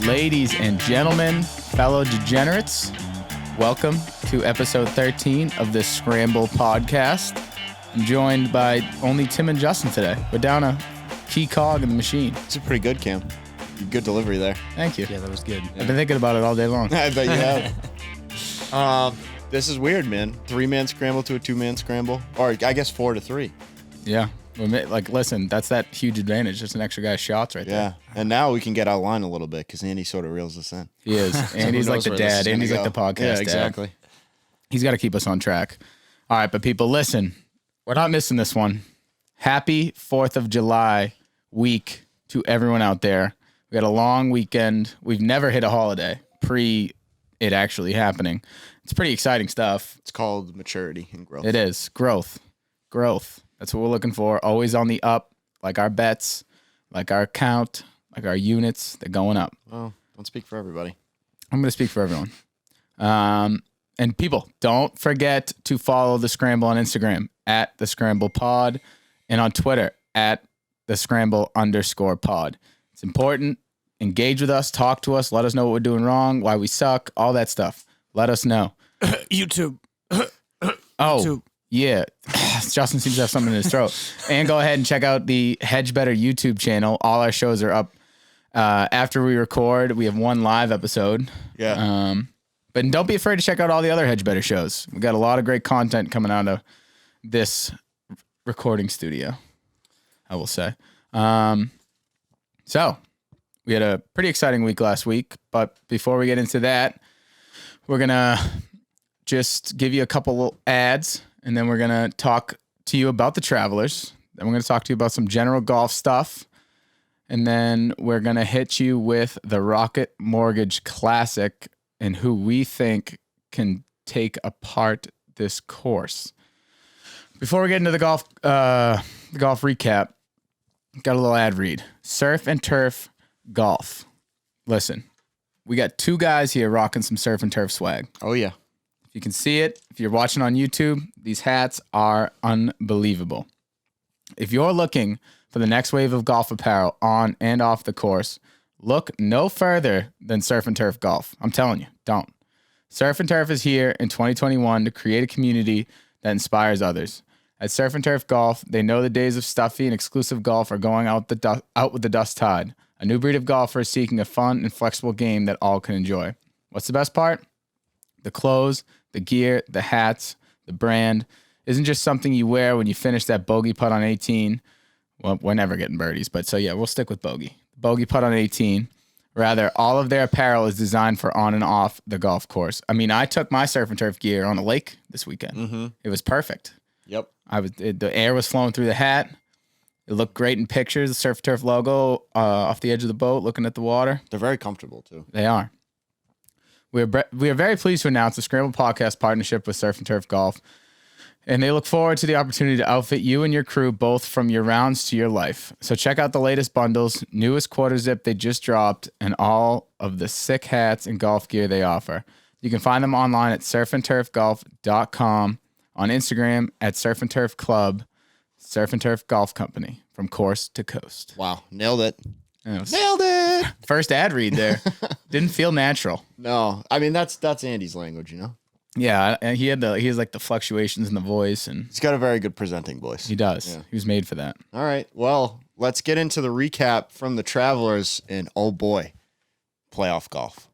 Ladies and gentlemen, fellow degenerates, welcome to episode 13 of this Scramble podcast. I'm joined by only Tim and Justin today. We're down a key cog in the machine. It's a pretty good, Cam. Good delivery there. Thank you. Yeah, that was good. I've been thinking about it all day long. I bet you have. This is weird, man. 3-man scramble to a 2-man scramble. Or I guess 4 to 3. Yeah. Like, listen, that's that huge advantage. Just an extra guy's shots right there. Yeah. And now we can get out line a little bit because Andy sort of reels us in. He is. Andy's like the dad. Andy's like the podcast Yeah, exactly. dad. He's got to keep us on track. All right, but people, listen. We're not missing this one. Happy 4th of July week to everyone out there. We got a long weekend. We've never hit a holiday pre it actually happening. It's pretty exciting stuff. It's called maturity and growth. It is. Growth. That's what we're looking for. Always on the up, like our bets, like our count, like our units. They're going up. Well, don't speak for everybody. I'm going to speak for everyone. And people, don't forget to follow The Scramble on Instagram at The Scramble Pod and on Twitter at The Scramble_pod. It's important. Engage with us. Talk to us. Let us know what we're doing wrong, why we suck, all that stuff. Let us know. YouTube. Oh, yeah. Justin seems to have something in his throat. And go ahead and check out the Hedge Better YouTube channel. All our shows are up. After we record, we have one live episode. Yeah. But don't be afraid to check out all the other Hedge Better shows. We got a lot of great content coming out of this recording studio, I will say. So we had a pretty exciting week last week. But before we get into that, we're going to just give you a couple ads. And then we're going to talk to you about the Travelers. Then we're going to talk to you about some general golf stuff. And then we're going to hit you with the Rocket Mortgage Classic and who we think can take apart this course. Before we get into the golf recap, got a little ad read. Surf and Turf Golf. Listen, we got two guys here rocking some Surf and Turf swag. Oh, yeah. You can see it. If you're watching on YouTube, these hats are unbelievable. If you're looking for the next wave of golf apparel on and off the course, look no further than Surf and Turf Golf. I'm telling you, don't. Surf and Turf is here in 2021 to create a community that inspires others. At Surf and Turf Golf, they know the days of stuffy and exclusive golf are going out with the dust tide. A new breed of golfers seeking a fun and flexible game that all can enjoy. What's the best part? The clothes, the gear, the hats, the brand isn't just something you wear when you finish that bogey putt on 18. Well, we're never getting birdies, but so yeah, we'll stick with bogey. Bogey putt on 18. Rather, all of their apparel is designed for on and off the golf course. I mean, I took my Surf and Turf gear on a lake this weekend. Mm-hmm. It was perfect. Yep. The air was flowing through the hat. It looked great in pictures. The Surf and Turf logo off the edge of the boat, looking at the water. They're very comfortable, too. They are. We are very pleased to announce the Scramble Podcast partnership with Surf and Turf Golf, and they look forward to the opportunity to outfit you and your crew both from your rounds to your life. So check out the latest bundles, newest quarter zip they just dropped, and all of the sick hats and golf gear they offer. You can find them online at surfandturfgolf.com, on Instagram at Surf and Turf Club, Surf and Turf Golf Company, from course to coast. Wow. Nailed it. Nailed it. First ad read there. Didn't feel natural. No. I mean, that's Andy's language, you know? Yeah, and he has like the fluctuations in the voice, and He's got a very good presenting voice. he does. Yeah. He was made for that. All right. Well, let's get into the recap from the Travelers and, oh boy, playoff golf.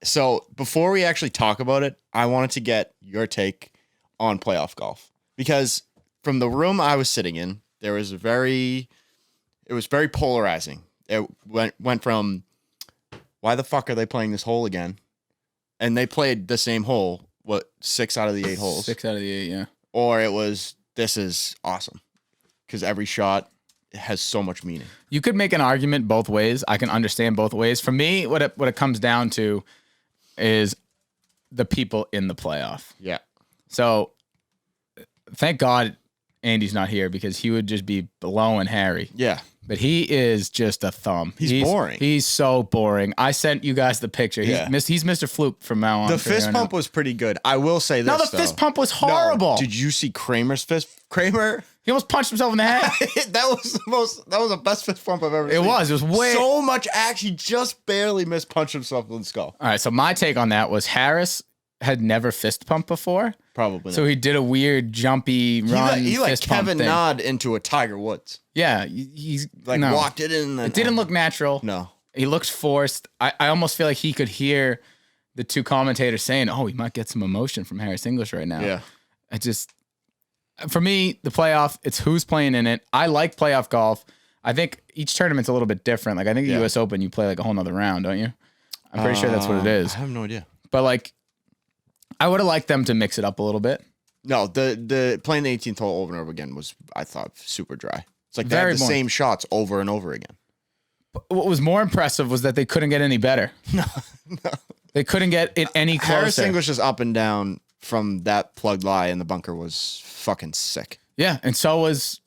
So before we actually talk about it, I wanted to get your take on playoff golf. Because from the room I was sitting in, it was very polarizing. It went from, why the fuck are they playing this hole again? And they played the same hole, 6 out of the 8 holes? 6 out of the 8, yeah. Or it was, this is awesome. Because every shot has so much meaning. You could make an argument both ways. I can understand both ways. For me, what it comes down to is the people in the playoff. Yeah. So thank God Andy's not here because he would just be blowing Harry. Yeah. But he is just a thumb. He's boring. He's so boring. I sent you guys the picture. Yeah. He's Mr. Fluke from now on. The fist pump was pretty good. I will say this. No, the fist pump was horrible. No, did you see Kramer's fist? Kramer? He almost punched himself in the head. That was the best fist pump I've ever seen. It was way so much action. He just barely missed punch himself in the skull. All right, so my take on that was Harris had never fist pumped before. Probably. So he did a weird jumpy run. He like fist pump Kevin thing. Nod into a Tiger Woods. Yeah, he's Like walked it in. It didn't look natural. No. He looks forced. I almost feel like he could hear the two commentators saying, "Oh, he might get some emotion from Harris English right now." Yeah. For me, the playoff, it's who's playing in it. I like playoff golf. I think each tournament's a little bit different. Like I think the U.S. Open, you play like a whole nother round, don't you? I'm pretty sure that's what it is. I have no idea. But like, I would have liked them to mix it up a little bit. No, the playing the 18th hole over and over again was, I thought, super dry. It's like they Very had the boring. same shots over and over again. What was more impressive was that they couldn't get any better. No. They couldn't get it any closer. Harris English's up and down from that plugged lie in the bunker was fucking sick. Yeah, and so was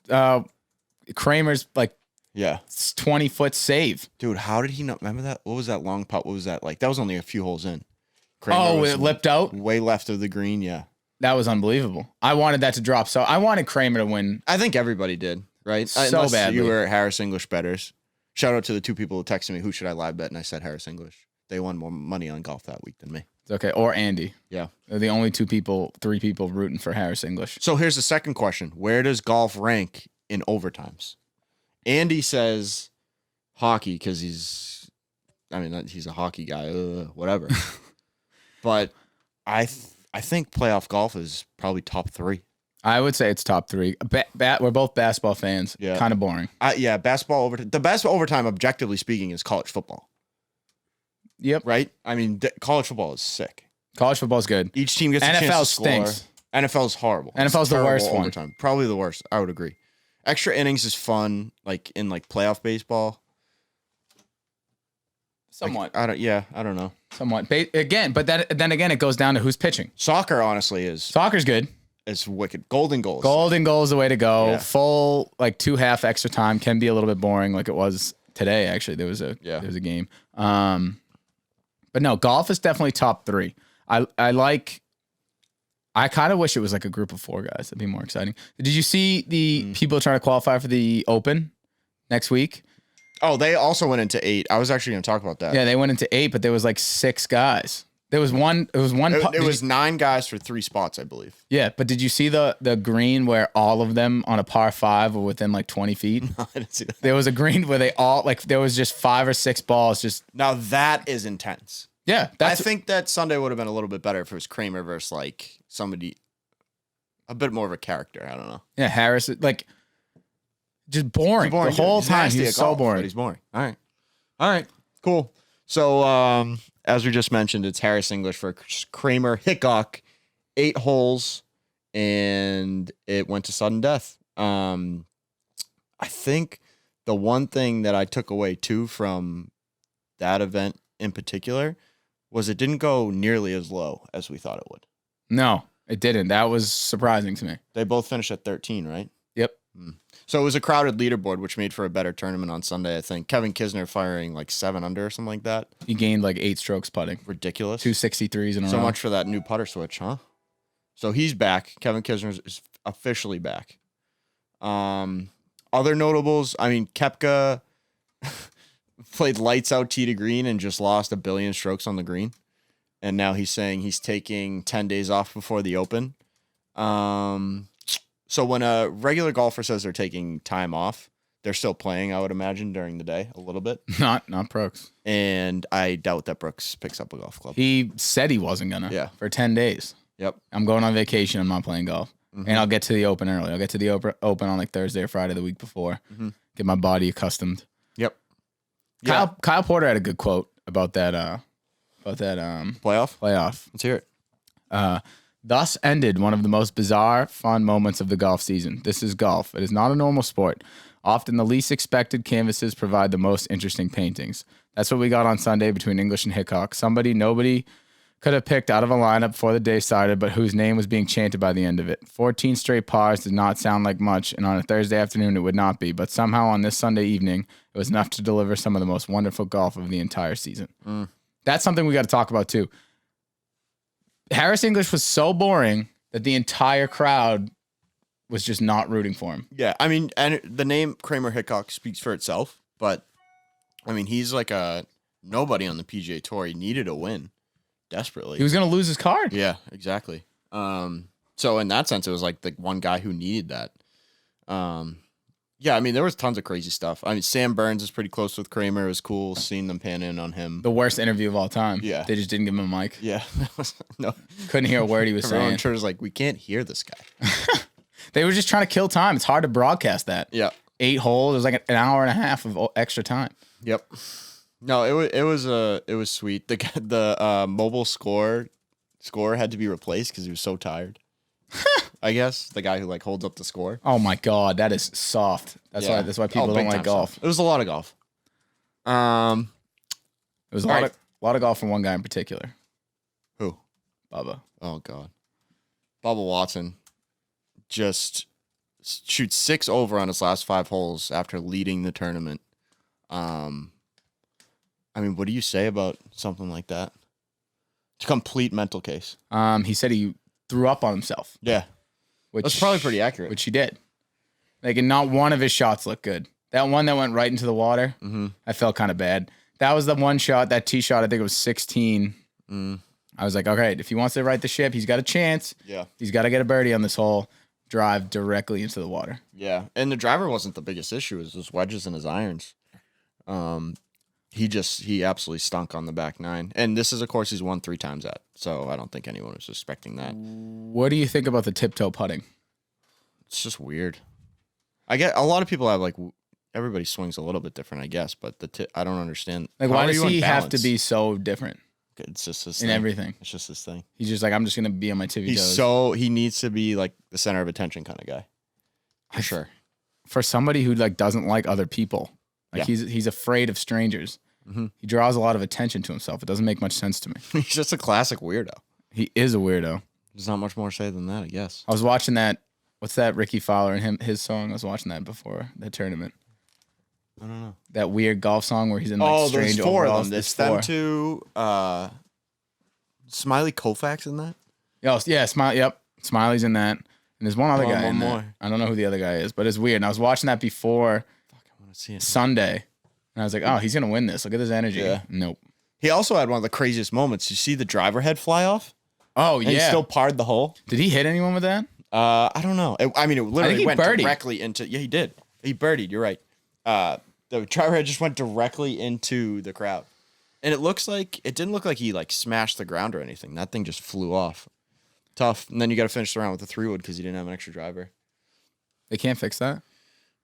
Kramer's like 20-foot save. Dude, how did he not remember that? What was that long putt? What was that like? That was only a few holes in. Kramer was it lipped out? way left of the green, yeah. That was unbelievable. I wanted that to drop. So I wanted Kramer to win. I think everybody did, right? So Unless badly. you were Harris English bettors. Shout out to the two people who texted me, who should I live bet? And I said Harris English. They won more money on golf that week than me. It's okay. Or Andy. Yeah. They're the only three people rooting for Harris English. So here's the second question. Where does golf rank in overtimes? Andy says hockey because he's a hockey guy, whatever. But I think playoff golf is probably top 3. I would say it's top 3. We're both basketball fans. Yeah. Kind of boring. Basketball overtime. The best overtime, objectively speaking, is college football. Yep. Right? I mean, college football is sick. College football's good. Each team gets a chance to score. stinks. NFL is horrible. NFL's the worst one. Overtime. Probably the worst. I would agree. Extra innings is fun, like in like playoff baseball. Somewhat. I don't know. Somewhat. Again, but then again, it goes down to who's pitching. Soccer, honestly, is Soccer's good. It's wicked. Golden goals. Golden goal is the way to go. Yeah. Full, like 2.5 extra time can be a little bit boring, like it was today. Actually, there was a game. But no, golf is definitely top 3. I kind of wish it was like a group of 4 guys. That'd be more exciting. Did you see the people trying to qualify for the Open next week? Oh, they also went into 8. I was actually going to talk about that. Yeah, they went into 8, but there was like 6 guys. There was one. It was one. It was 9 guys for 3 spots, I believe. Yeah, but did you see the green where all of them on a par 5 were within like 20 feet? No, I didn't see that. There was a green where they all like there was just 5 or 6 balls. Just Now that is intense. yeah, I think that Sunday would have been a little bit better if it was Kramer versus like somebody a bit more of a character. I don't know. yeah. Harris like just boring, the dude. whole He's time. nasty He was at so golf, boring. But he's boring. All right, cool. So as we just mentioned, it's Harris English for Kramer Hickok, 8 holes, and it went to sudden death. I think the one thing that I took away too from that event in particular was it didn't go nearly as low as we thought it would. No, it didn't. That was surprising to me. They both finished at 13, right? Yep. So it was a crowded leaderboard, which made for a better tournament on Sunday, I think. Kevin Kisner firing like 7 under or something like that. He gained like 8 strokes putting. Ridiculous. 2 63s in a So row. much for that new putter switch, huh? So he's back. Kevin Kisner is officially back. Other notables, I mean, Koepka played lights out tee to green and just lost 1 billion strokes on the green. And now he's saying he's taking 10 days off before the Open. So when a regular golfer says they're taking time off, they're still playing, I would imagine, during the day a little bit. Not Brooks. And I doubt that Brooks picks up a golf club. He said he wasn't gonna. For 10 days. Yep. I'm going on vacation. I'm not playing golf. And I'll get to the Open early. I'll get to the Open on like Thursday or Friday the week before. Get my body accustomed. Yep. Kyle Porter had a good quote about that playoff. Let's hear it. Thus ended one of the most bizarre, fun moments of the golf season. This is golf. It is not a normal sport. Often the least expected canvases provide the most interesting paintings. That's what we got on Sunday between English and Hickok. Somebody nobody Could have picked out of a lineup before the day started, but whose name was being chanted by the end of it. 14 straight pars did not sound like much, and on a Thursday afternoon it would not be, but somehow on this Sunday evening, it was enough to deliver some of the most wonderful golf of the entire season. That's something we got to talk about too. Harris English was so boring that the entire crowd was just not rooting for him. Yeah, I mean, and the name Kramer Hickok speaks for itself, but I mean, he's like a nobody on the PGA Tour. He needed a win desperately. He was going to lose his card. Yeah, exactly. So in that sense, it was like the one guy who needed that. Yeah, I mean, there was tons of crazy stuff. I mean, Sam Burns is pretty close with Kramer. It was cool seeing them pan in on him. The worst interview of all time. Yeah. They just didn't give him a mic. Yeah. No. Couldn't hear a word he was saying. Everyone sure was like, we can't hear this guy. They were just trying to kill time. It's hard to broadcast that. Yeah. 8 holes. It was like an hour and a half of extra time. Yep. No, it was sweet. The mobile score had to be replaced because he was so tired. I guess the guy who like holds up the score. Oh my god, that is soft. That's why people don't like golf. Soft. It was a lot of golf. It was a lot of golf from one guy in particular. Who? Bubba. Oh god. Bubba Watson just shoots 6 over on his last 5 holes after leading the tournament. I mean, what do you say about something like that? It's a complete mental case. He said he threw up on himself. Yeah. That's probably pretty accurate. Which he did. Like, and not one of his shots looked good. That one that went right into the water, I felt kind of bad. That was the one shot, that tee shot, I think it was 16. I was like, okay, if he wants to right the ship, he's got a chance. Yeah. He's got to get a birdie on this hole, drive directly into the water. Yeah. And the driver wasn't the biggest issue. It was his wedges and his irons. He absolutely stunk on the back 9. And this is a course he's won 3 times at. So I don't think anyone was expecting that. What do you think about the tiptoe putting? It's just weird. I get a lot of people have like everybody swings a little bit different, I guess, but I don't understand. Like, why does he have to be so different? It's just his in thing. Everything. It's just his thing. He's just like, I'm just gonna be on my tippy toes. He needs to be like the center of attention kind of guy. For sure. For somebody who like doesn't like other people, like he's afraid of strangers. He draws a lot of attention to himself. It doesn't make much sense to me. He's just a classic weirdo. He is a weirdo. There's not much more to say than that, I guess. I was watching that. What's that Ricky Fowler and his song? I was watching that before the tournament. I don't know. That weird golf song where he's in like strange there's 4 overalls. of them. It's them two. Smiley Koufax in that? Oh, yeah, Smiley's in that. And there's one other guy in more. there. I don't know who the other guy is, but it's weird. And I was watching that before I want to see it. Sunday. And I was like, oh, he's going to win this. Look at his energy. Yeah. Nope. He also had one of the craziest moments. You see the driver head fly off? Oh, and he still parred the hole. Did he hit anyone with that? I don't know. It literally went birdied. directly into... Yeah, he did. He birdied. You're right. The driver head just went directly into the crowd. And it didn't look like he like smashed the ground or anything. That thing just flew off. Tough. And then you got to finish the round with a 3-wood because he didn't have an extra driver. They can't fix that?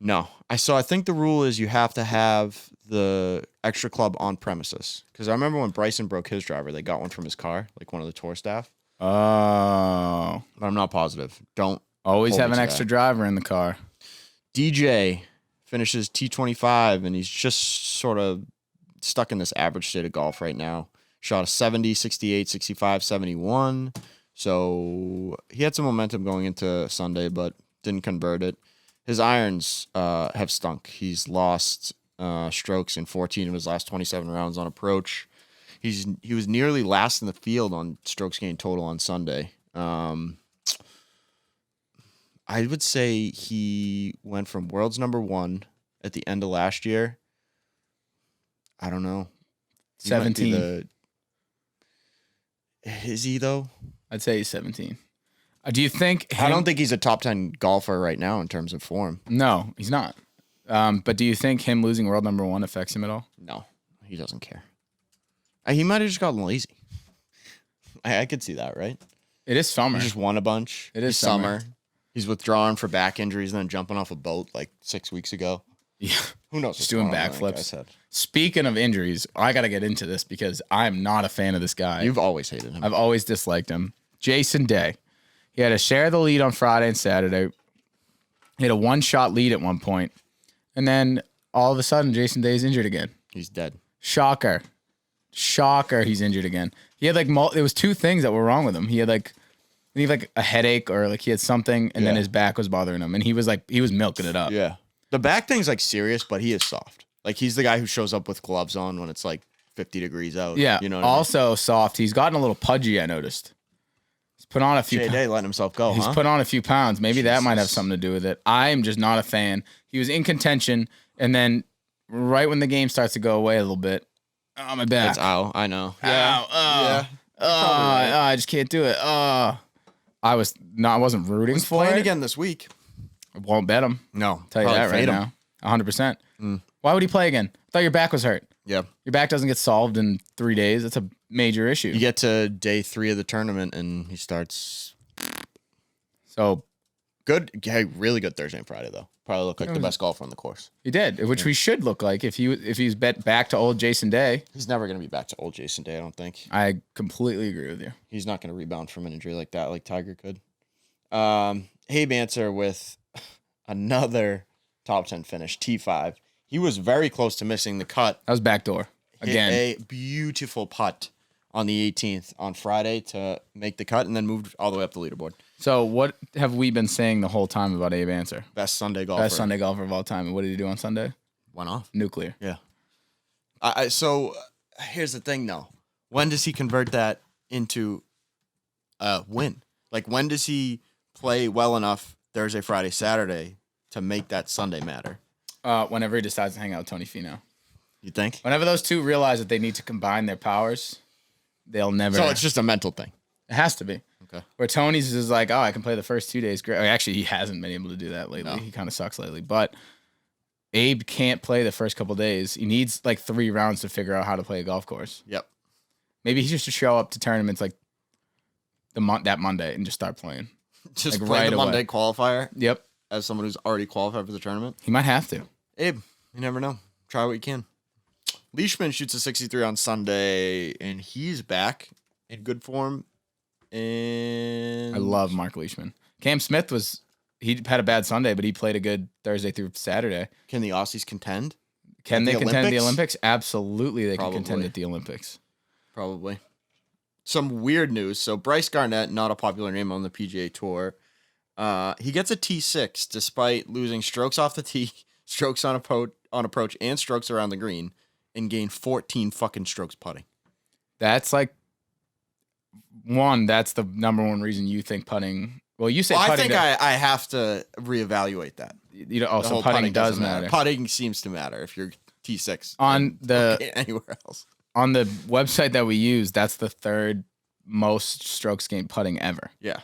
No. I think the rule is you have to have the extra club on premises. Because I remember when Bryson broke his driver, they got one from his car, like one of the tour staff. Oh. But I'm not positive. Don't always have an extra driver in the car. DJ finishes T25, and he's just sort of stuck in this average state of golf right now. Shot a 70, 68, 65, 71. So he had some momentum going into Sunday, but didn't convert it. His irons have stunk. He's lost strokes in 14 of his last 27 rounds on approach. He was nearly last in the field on strokes gained total on Sunday. I would say he went from world's number 1 at the end of last year. I don't know. 17. Is he though? I'd say he's 17. Do you think... I don't think he's a top 10 golfer right now in terms of form. No, he's not. But do you think him losing world number 1 affects him at all? No, he doesn't care. He might have just gotten lazy. I could see that, right? It is summer. He just won a bunch. It is summer. He's withdrawing for back injuries and then jumping off a boat like 6 weeks ago. Yeah. Who knows? Just doing backflips. Speaking of injuries, I got to get into this because I'm not a fan of this guy. You've always hated him. I've always disliked him. Jason Day. He had to share the lead on Friday and Saturday. He had a 1-shot lead at one point. And then all of a sudden, Jason Day is injured again. He's dead. Shocker. shocker, he's injured again. He had like there was 2 things that were wrong with him. He had like a headache or like he had something, and then his back was bothering him, and he was milking it up. Yeah. The back thing's like serious, but he is soft. Like he's the guy who shows up with gloves on when it's like 50 degrees out. Yeah. You know. Also soft. He's gotten a little pudgy. I noticed. He's put on a few. J-Day letting himself go. He's put on a few pounds. Maybe that might have something to do with it. I'm just not a fan. He was in contention, and then right when the game starts to go away a little bit, oh my back. It's ow. I know. Yeah. I just can't do it. I wasn't rooting He's for playing it. again this week. I won't bet him. No. Tell you that right now. 100%. Why would he play again? I thought your back was hurt. Yeah. Your back doesn't get solved in 3 days. That's a major issue. You get to day 3 of the tournament and he starts. So good. Hey, really good Thursday and Friday though. Probably look like the best golfer on the course. he did, which we should look like if he's bet back to old Jason Day. He's never going to be back to old Jason Day, I don't think. I completely agree with you. He's not going to rebound from an injury like that, like Tiger could. Habe Answer with another top 10 finish, T5. He was very close to missing the cut. That was backdoor again. Hit a beautiful putt on the 18th on Friday to make the cut and then moved all the way up the leaderboard. So what have we been saying the whole time about Abe Answer? Best Sunday golfer. Best Sunday golfer of all time. And what did he do on Sunday? Went off. Nuclear. Yeah. So here's the thing, though. When does he convert that into a win? Like, when does he play well enough Thursday, Friday, Saturday to make that Sunday matter? Whenever he decides to hang out with Tony Finau. You think? Whenever those two realize that they need to combine their powers, they'll never. So it's just a mental thing. It has to be. Okay. Where Tony's is like, oh, I can play the first 2 days. Great. Actually, he hasn't been able to do that lately. No. He kind of sucks lately. But Abe can't play the first couple days. He needs like 3 rounds to figure out how to play a golf course. Yep. Maybe he just should show up to tournaments like that Monday and just start playing. Just like play right the away. Monday qualifier? Yep. As someone who's already qualified for the tournament? He might have to. Abe, you never know. Try what you can. Leishman shoots a 63 on Sunday, and he's back in good form. And I love Mark Leishman. Cam Smith he had a bad Sunday, but he played a good Thursday through Saturday. Can the Aussies contend? Can they contend at the Olympics? Absolutely, they Probably. can contend at the Olympics. Probably. Some weird news. So Bryce Garnett, not a popular name on the PGA Tour. He gets a T6 despite losing strokes off the tee, strokes on approach, and strokes around the green, and gained 14 fucking strokes putting. That's like that's the number one reason you think putting. Well, you say I putting. think I have to reevaluate that. You know, so putting does matter. Putting seems to matter if you're T6 on anywhere else. On the website that we use, that's the 3rd most strokes gained putting ever. Yeah,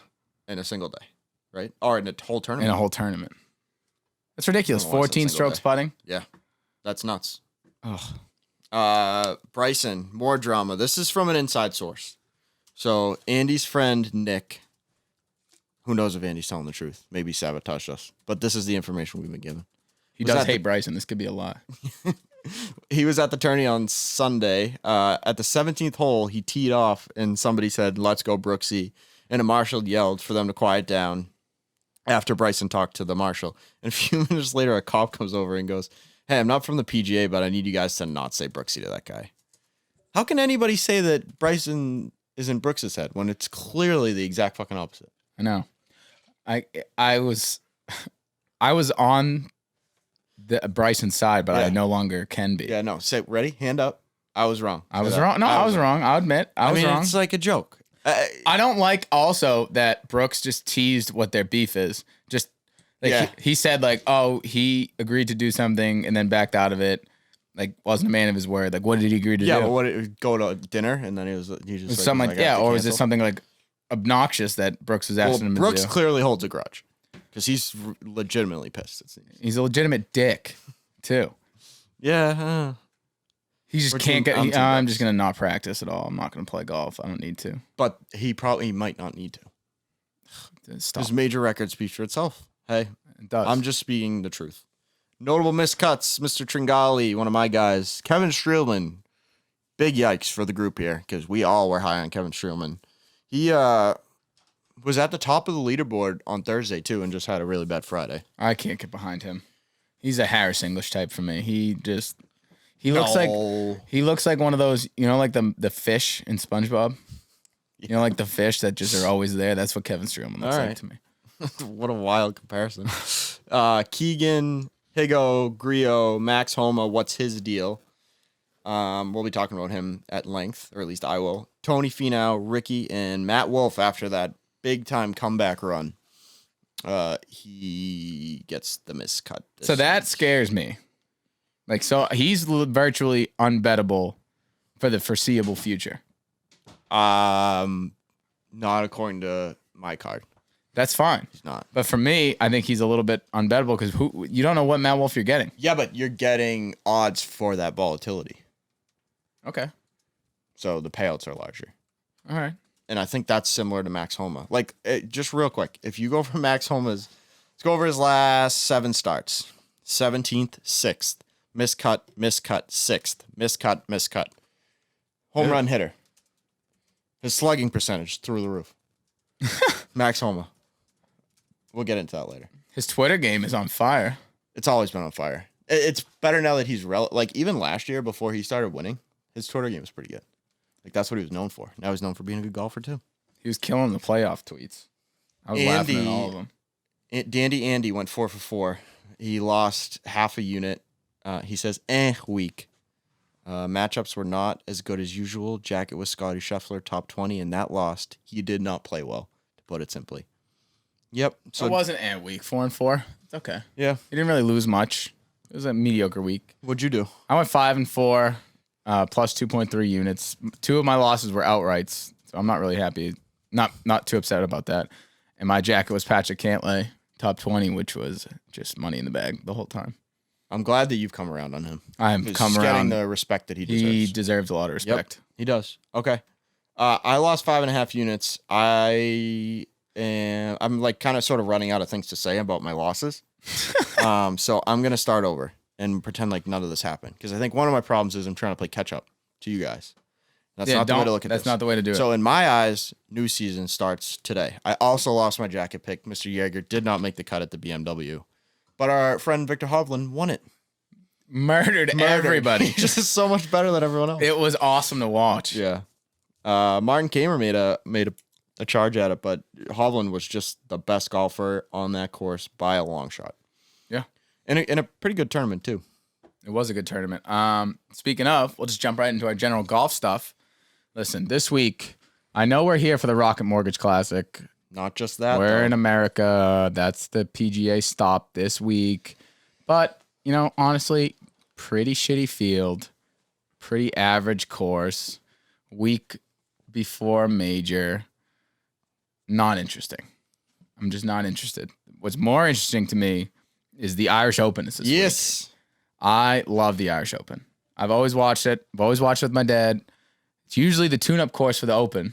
in a single day, right? Or in a whole tournament. In a whole tournament. That's ridiculous. 14 strokes putting. Yeah, that's nuts. Ugh. Bryson, more drama. This is from an inside source. So Andy's friend Nick, who knows if Andy's telling the truth, maybe sabotaged us, but this is the information we've been given. He does hate Bryson. This could be a lie. He was at the tourney on Sunday. At the 17th hole, he teed off, and somebody said, "Let's go, Brooksy." And a marshal yelled for them to quiet down after Bryson talked to the marshal. And a few minutes later, a cop comes over and goes, "Hey, I'm not from the PGA, but I need you guys to not say Brooksy to that guy." How can anybody say that Bryson is in Brooks's head when it's clearly the exact fucking opposite? I know. I was on the Bryson side, but I no longer can be. Yeah, no. Say, ready? Hand up. I was wrong. I was wrong. No, I was wrong. I'll admit. I was wrong. It's like a joke. I don't like also that Brooks just teased what their beef is. Just like he said, like, oh, he agreed to do something and then backed out of it. Like, wasn't a man of his word. Like, what did he agree to do? Yeah, well, what go to dinner and then he just something like or was it something like obnoxious that Brooks was asking him to do? Brooks clearly holds a grudge because he's legitimately pissed. It seems he's a legitimate dick too. Yeah. He just can't get. I'm just gonna not practice at all. I'm not gonna play golf. I don't need to. But he might not need to. His major record speaks for itself. Hey, it does. I'm just speaking the truth. Notable miscuts, Mr. Tringali, one of my guys. Kevin Streelman. Big yikes for the group here because we all were high on Kevin Streelman. He was at the top of the leaderboard on Thursday too, and just had a really bad Friday. I can't get behind him. He's a Harris English type for me. He He looks No. like one of those, like the fish in SpongeBob. Like the fish that just are always there. That's what Kevin Streelman looks like to me. What a wild comparison. Keegan, Higo, Griot, Max Homa, what's his deal? We'll be talking about him at length, or at least I will. Tony Finau, Ricky, and Matt Wolff after that big-time comeback run. He gets the miscut. So that scares me. So he's virtually unbettable for the foreseeable future. Not according to my card. That's fine. He's not. But for me, I think he's a little bit unbettable because you don't know what Matt Wolff you're getting. Yeah, but you're getting odds for that volatility. Okay. So the payouts are larger. All right. And I think that's similar to Max Homa. Just real quick, if you go for Max Homa's, let's go over his last 7 starts. 17th, 6th, miscut, 6th, miscut. Home run hitter. His slugging percentage through the roof. Max Homa. We'll get into that later. His Twitter game is on fire. It's always been on fire. It's better now that he's even last year before he started winning, his Twitter game was pretty good. That's what he was known for. Now he's known for being a good golfer too. He was killing the playoff tweets. I was laughing at all of them. Dandy Andy went 4 for 4. He lost half a unit. He says, weak. Matchups were not as good as usual. Jacket was Scotty Scheffler, top 20, and that lost. He did not play well, to put it simply. Yep. So it wasn't week. 4-4. It's okay. Yeah. He didn't really lose much. It was a mediocre week. What'd you do? I went 5-4, plus 2.3 units. 2 of my losses were outrights, so I'm not really happy. Not too upset about that. And my jacket was Patrick Cantlay, top 20, which was just money in the bag the whole time. I'm glad that you've come around on him. I'm come around. Getting the respect that he deserves. He deserves a lot of respect. Yep, he does. Okay. I lost 5.5 units. I'm kind of sort of running out of things to say about my losses. So I'm going to start over and pretend like none of this happened. Because I think one of my problems is I'm trying to play catch up to you guys. That's not the way to look at this. That's not the way to do it. So in my eyes, new season starts today. I also lost my jacket pick. Mr. Yeager did not make the cut at the BMW. But our friend Victor Hovland won it. Murdered everybody. He just is so much better than everyone else. It was awesome to watch. Yeah. Martin Kamer made a charge at it, but Hovland was just the best golfer on that course by a long shot. Yeah. In a pretty good tournament, too. It was a good tournament. Speaking of, we'll just jump right into our general golf stuff. Listen, this week, I know we're here for the Rocket Mortgage Classic. Not just that. We're in America. That's the PGA stop this week. But, honestly, pretty shitty field, pretty average course, week before major. Not interesting. I'm just not interested. What's more interesting to me is the Irish Open this week. I love the Irish Open. I've always watched it. I've always watched it with my dad. It's usually the tune-up course for the Open.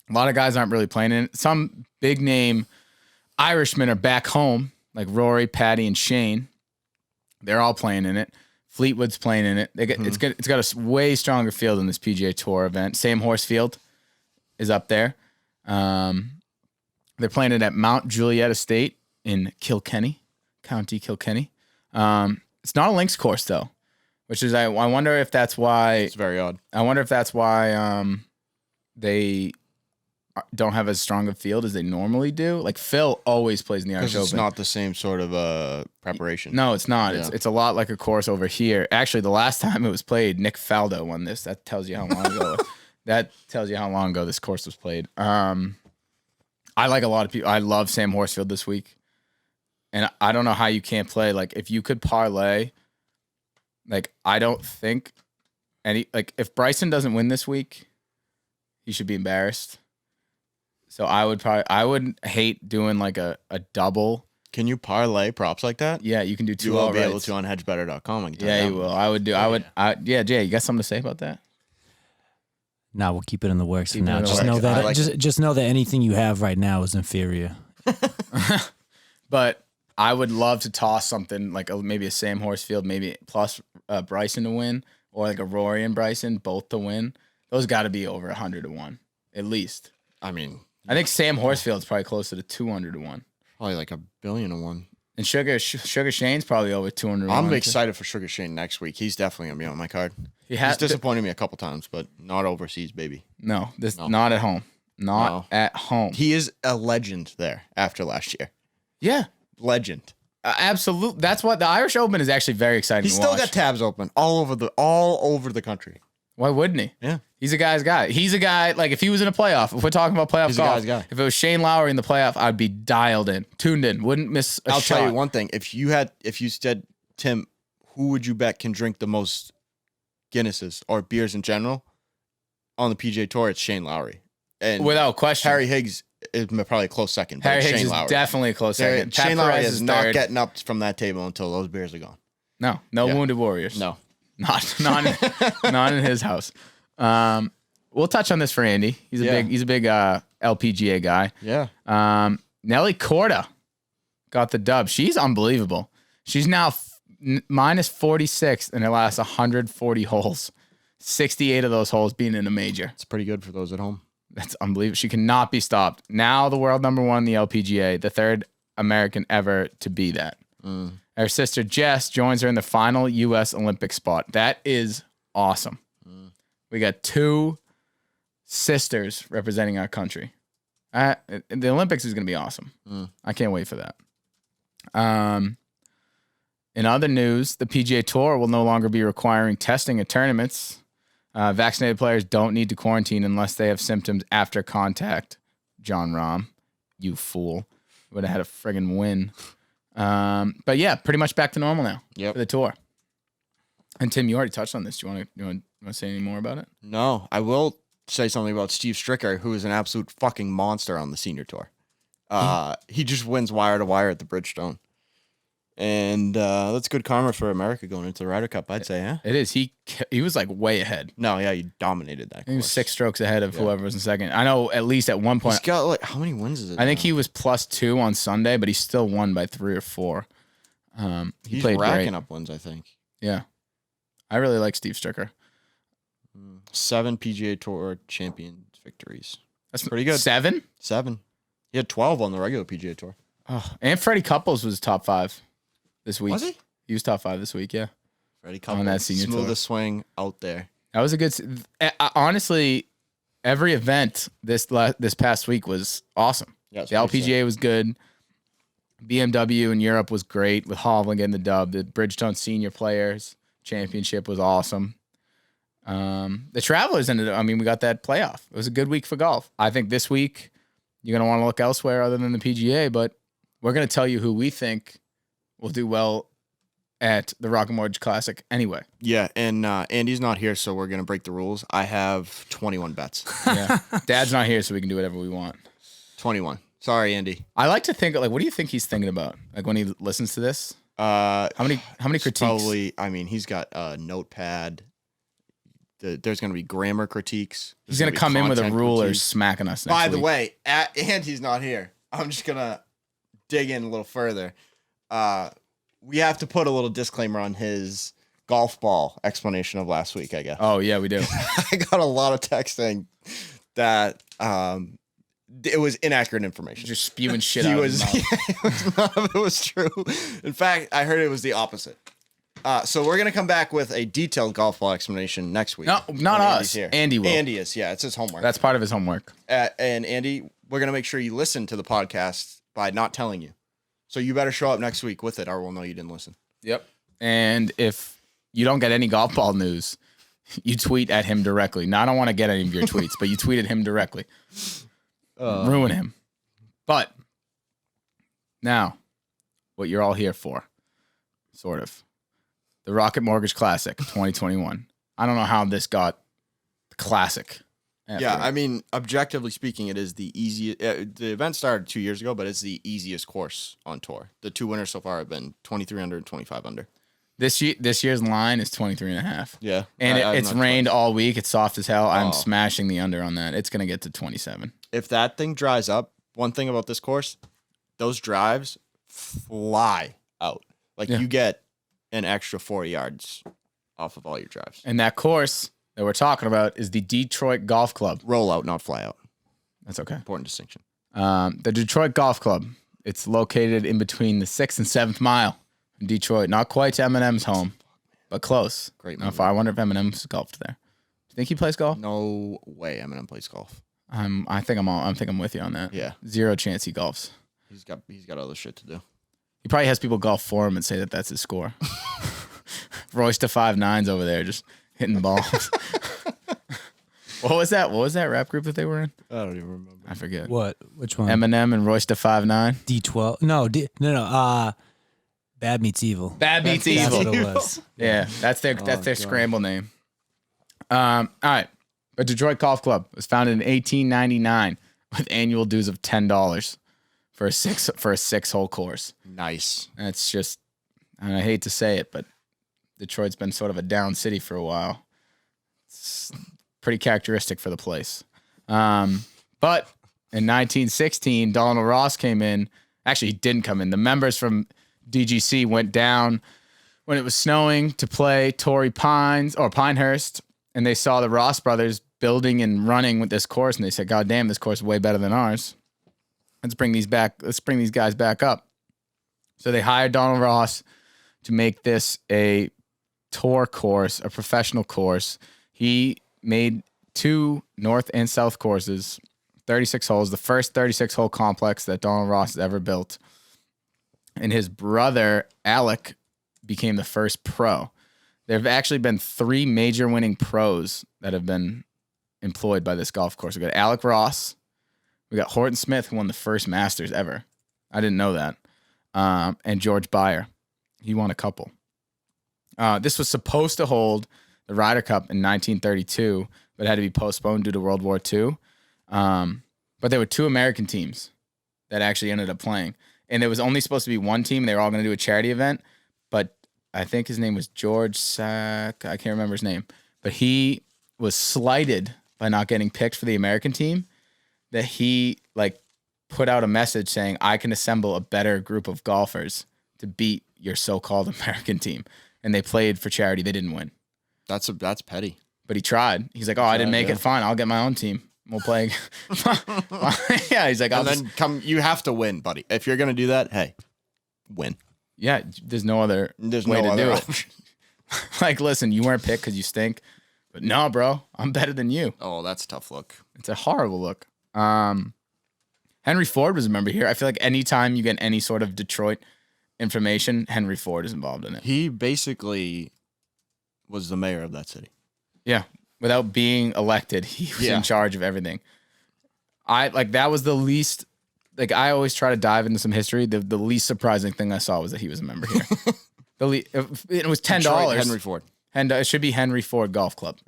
A lot of guys aren't really playing in it. Some big-name Irishmen are back home, like Rory, Patty, and Shane. They're all playing in it. Fleetwood's playing in it. It's got a way stronger field than this PGA Tour event. Sam Horsfield is up there. They're playing it at Mount Juliet Estate in Kilkenny, County Kilkenny. It's not a links course though, which is I wonder if that's why it's very odd. I wonder if that's why they don't have as strong a field as they normally do. Like Phil always plays in the Irish Open. It's not the same sort of preparation. No, it's not. Yeah. It's a lot like a course over here. Actually, the last time it was played, Nick Faldo won this. That tells you how long ago. That tells you how long ago this course was played. I like a lot of people. I love Sam Horsfield this week. And I don't know how you can't play. Like, if you could parlay, like, I don't think if Bryson doesn't win this week, he should be embarrassed. So I would hate doing like a double. Can you parlay props like that? Yeah, you can do 2 You will outrights. be able to on hedgebetter.com. Yeah, you will. Yeah, Jay, you got something to say about that? No, we'll keep it in the works for now. Just know that just know that anything you have right now is inferior. But I would love to toss something like maybe a Sam Horsfield, maybe plus Bryson to win, or like a Rory and Bryson both to win. Those got to be over 100 to 1, at least. I mean, I think Sam Horsfield's probably closer to 200 to 1. Probably like $1 billion to 1. And Sugar Shane's probably over 200. I'm excited for Sugar Shane next week. He's definitely going to be on my card. He's disappointed me a couple times, but not overseas, baby. No, not at home. Not at home. He is a legend there after last year. Yeah. Legend. Absolutely. That's what the Irish Open is actually very exciting. He's still got tabs open all over the country. Why wouldn't he? Yeah. He's a guy's guy. He's a guy, like, if he was in a playoff, if we're talking about playoff golf, a guy's guy. if it was Shane Lowry in the playoff, I'd be dialed in, tuned in, wouldn't miss a I'll shot. tell you one thing. If you said, Tim, who would you bet can drink the most Guinnesses or beers in general on the PGA Tour, it's Shane Lowry. And without question. Harry Higgs is probably a close second. Harry Higgs Shane is Lowry. definitely a close second. Shane Pat Lowry Perez is not third. getting up from that table until those beers are gone. No wounded warriors. No. Not in his house. We'll touch on this for Andy. He's a big LPGA guy. Yeah. Nelly Korda got the dub. She's unbelievable. She's now minus 46 in her last 140 holes. 68 of those holes being in a major. It's pretty good for those at home. That's unbelievable. She cannot be stopped. Now the world number one in the LPGA, the third American ever to be that. Her sister Jess joins her in the final U.S. Olympic spot. That is awesome. We got two sisters representing our country. The Olympics is going to be awesome. I can't wait for that. In other news, the PGA Tour will no longer be requiring testing at tournaments. Vaccinated players don't need to quarantine unless they have symptoms after contact. John Rahm, you fool. Would have had a friggin' win. But yeah, pretty much back to normal now for the tour. And Tim, you already touched on this. Do you want to say any more about it? No, I will say something about Steve Stricker, who is an absolute fucking monster on the senior tour. He just wins wire to wire at the Bridgestone. And that's good karma for America going into the Ryder Cup, I'd say, huh? It is. He was like way ahead. No, yeah, he dominated that course. He was 6 strokes ahead of whoever was in second. I know at least at one point. He's got like, how many wins is it? I think he was +2 on Sunday, but he still won by 3 or 4. He's played racking great. up wins, I think. Yeah. I really like Steve Stricker. 7 PGA Tour champion victories. That's pretty good. 7? 7. He had 12 on the regular PGA Tour. Oh, and Freddie Couples was top 5 this week. Was he? He was top 5 this week, yeah. Freddie Couples, on that senior tour. smoothest swing out there. That was a good. Honestly, every event this past week was awesome. Yeah, the LPGA was good. BMW in Europe was great with Hovland getting the dub. The Bridgestone Senior Players Championship was awesome. The Travelers ended up, I mean, we got that playoff. It was a good week for golf. I think this week you're going to want to look elsewhere other than the PGA, but we're going to tell you who we think will do well at the Rocket Mortgage Classic anyway. Yeah, and Andy's not here, so we're going to break the rules. I have 21 bets. Yeah. Dad's not here, so we can do whatever we want. 21. Sorry, Andy. I like to think, like, what do you think he's thinking about? Like, when he listens to this? How many critiques? Probably, I mean, he's got a notepad. There's going to be grammar critiques. He's going to come in with a ruler smacking us next By the week. way, Andy's not here. I'm just going to dig in a little further. We have to put a little disclaimer on his golf ball explanation of last week, I guess. Oh, yeah, we do. I got a lot of text saying that it was inaccurate information. Just spewing shit out of his mouth. None of it was true. In fact, I heard it was the opposite. So we're going to come back with a detailed golf ball explanation next week. No, not us. Andy will. Andy is, yeah. It's his homework. That's part of his homework. And Andy, we're going to make sure you listen to the podcast by not telling you. So you better show up next week with it or we'll know you didn't listen. Yep. And if you don't get any golf ball news, you tweet at him directly. Now, I don't want to get any of your tweets, but you tweet at him directly. Ruin him. But now, what you're all here for, sort of. The Rocket Mortgage Classic 2021. I don't know how this got classic. Yeah, I mean, objectively speaking, it is the easiest. The event started 2 years ago, but it's the easiest course on tour. The 2 winners so far have been 23 under and 25 under. This year's line is 23.5. Yeah. And it's rained all week. It's soft as hell. I'm smashing the under on that. It's going to get to 27. If that thing dries up, one thing about this course, those drives fly out. Like you get an extra 4 yards off of all your drives. And that course that we're talking about is the Detroit Golf Club. Roll out, not fly out. That's okay. Important distinction. The Detroit Golf Club. It's located in between the 6th and 7th mile in Detroit. Not quite to Eminem's home, but close. Great Not movie. far. I wonder if Eminem's golfed there. You think he plays golf? No way Eminem plays golf. I think I'm with you on that. Yeah. Zero chance he golfs. He's got other shit to do. He probably has people golf for him and say that that's his score. Royce to 5'9's over there just hitting balls. What was that? What was that rap group that they were in? I don't even remember. I forget. What? Which one? Eminem and Royce to 5'9. D12. No. Bad Meets Evil. Bad Meets That's Evil. what it was. Yeah, that's their God. scramble name. All right. But Detroit Golf Club was founded in 1899 with annual dues of $10 for a 6-hole course. Nice. And it's just, and I hate to say it, but Detroit's been sort of a down city for a while. It's pretty characteristic for the place. But in 1916, Donald Ross came in. Actually, he didn't come in. The members from DGC went down when it was snowing to play Torrey Pines or Pinehurst, and they saw the Ross brothers building and running with this course, and they said, "God damn, this course is way better than ours. Let's bring these guys back up." So they hired Donald Ross to make this a tour course, a professional course. He made 2 north and south courses, 36 holes, the first 36-hole complex that Donald Ross has ever built. And his brother, Alec, became the first pro. There have actually been 3 major winning pros that have been employed by this golf course. We got Alec Ross. We got Horton Smith, who won the first Masters ever. I didn't know that. And George Beyer. He won a couple. This was supposed to hold the Ryder Cup in 1932, but had to be postponed due to World War II. But there were 2 American teams that actually ended up playing. And there was only supposed to be 1 team, and they were all going to do a charity event. But I think his name was George Sack. I can't remember his name. But he was slighted by not getting picked for the American team, that he put out a message saying, "I can assemble a better group of golfers to beat your so-called American team." And they played for charity. They didn't win. That's petty. But he tried. He's like, "Oh, I didn't make it. Fine, I'll get my own team. We'll play." Yeah, he's like, You have to win, buddy. If you're gonna do that, hey, win. Yeah, there's no other way to do it. Listen, you weren't picked because you stink. But no, bro, I'm better than you. Oh, that's a tough look. It's a horrible look. Henry Ford was a member here. I feel like anytime you get any sort of Detroit information, Henry Ford is involved in it. He basically was the mayor of that city. Yeah. Without being elected, he was in charge of everything. That was the least, I always try to dive into some history. The least surprising thing I saw was that he was a member here. It was $10. Detroit, Henry Ford. And it should be Henry Ford Golf Club.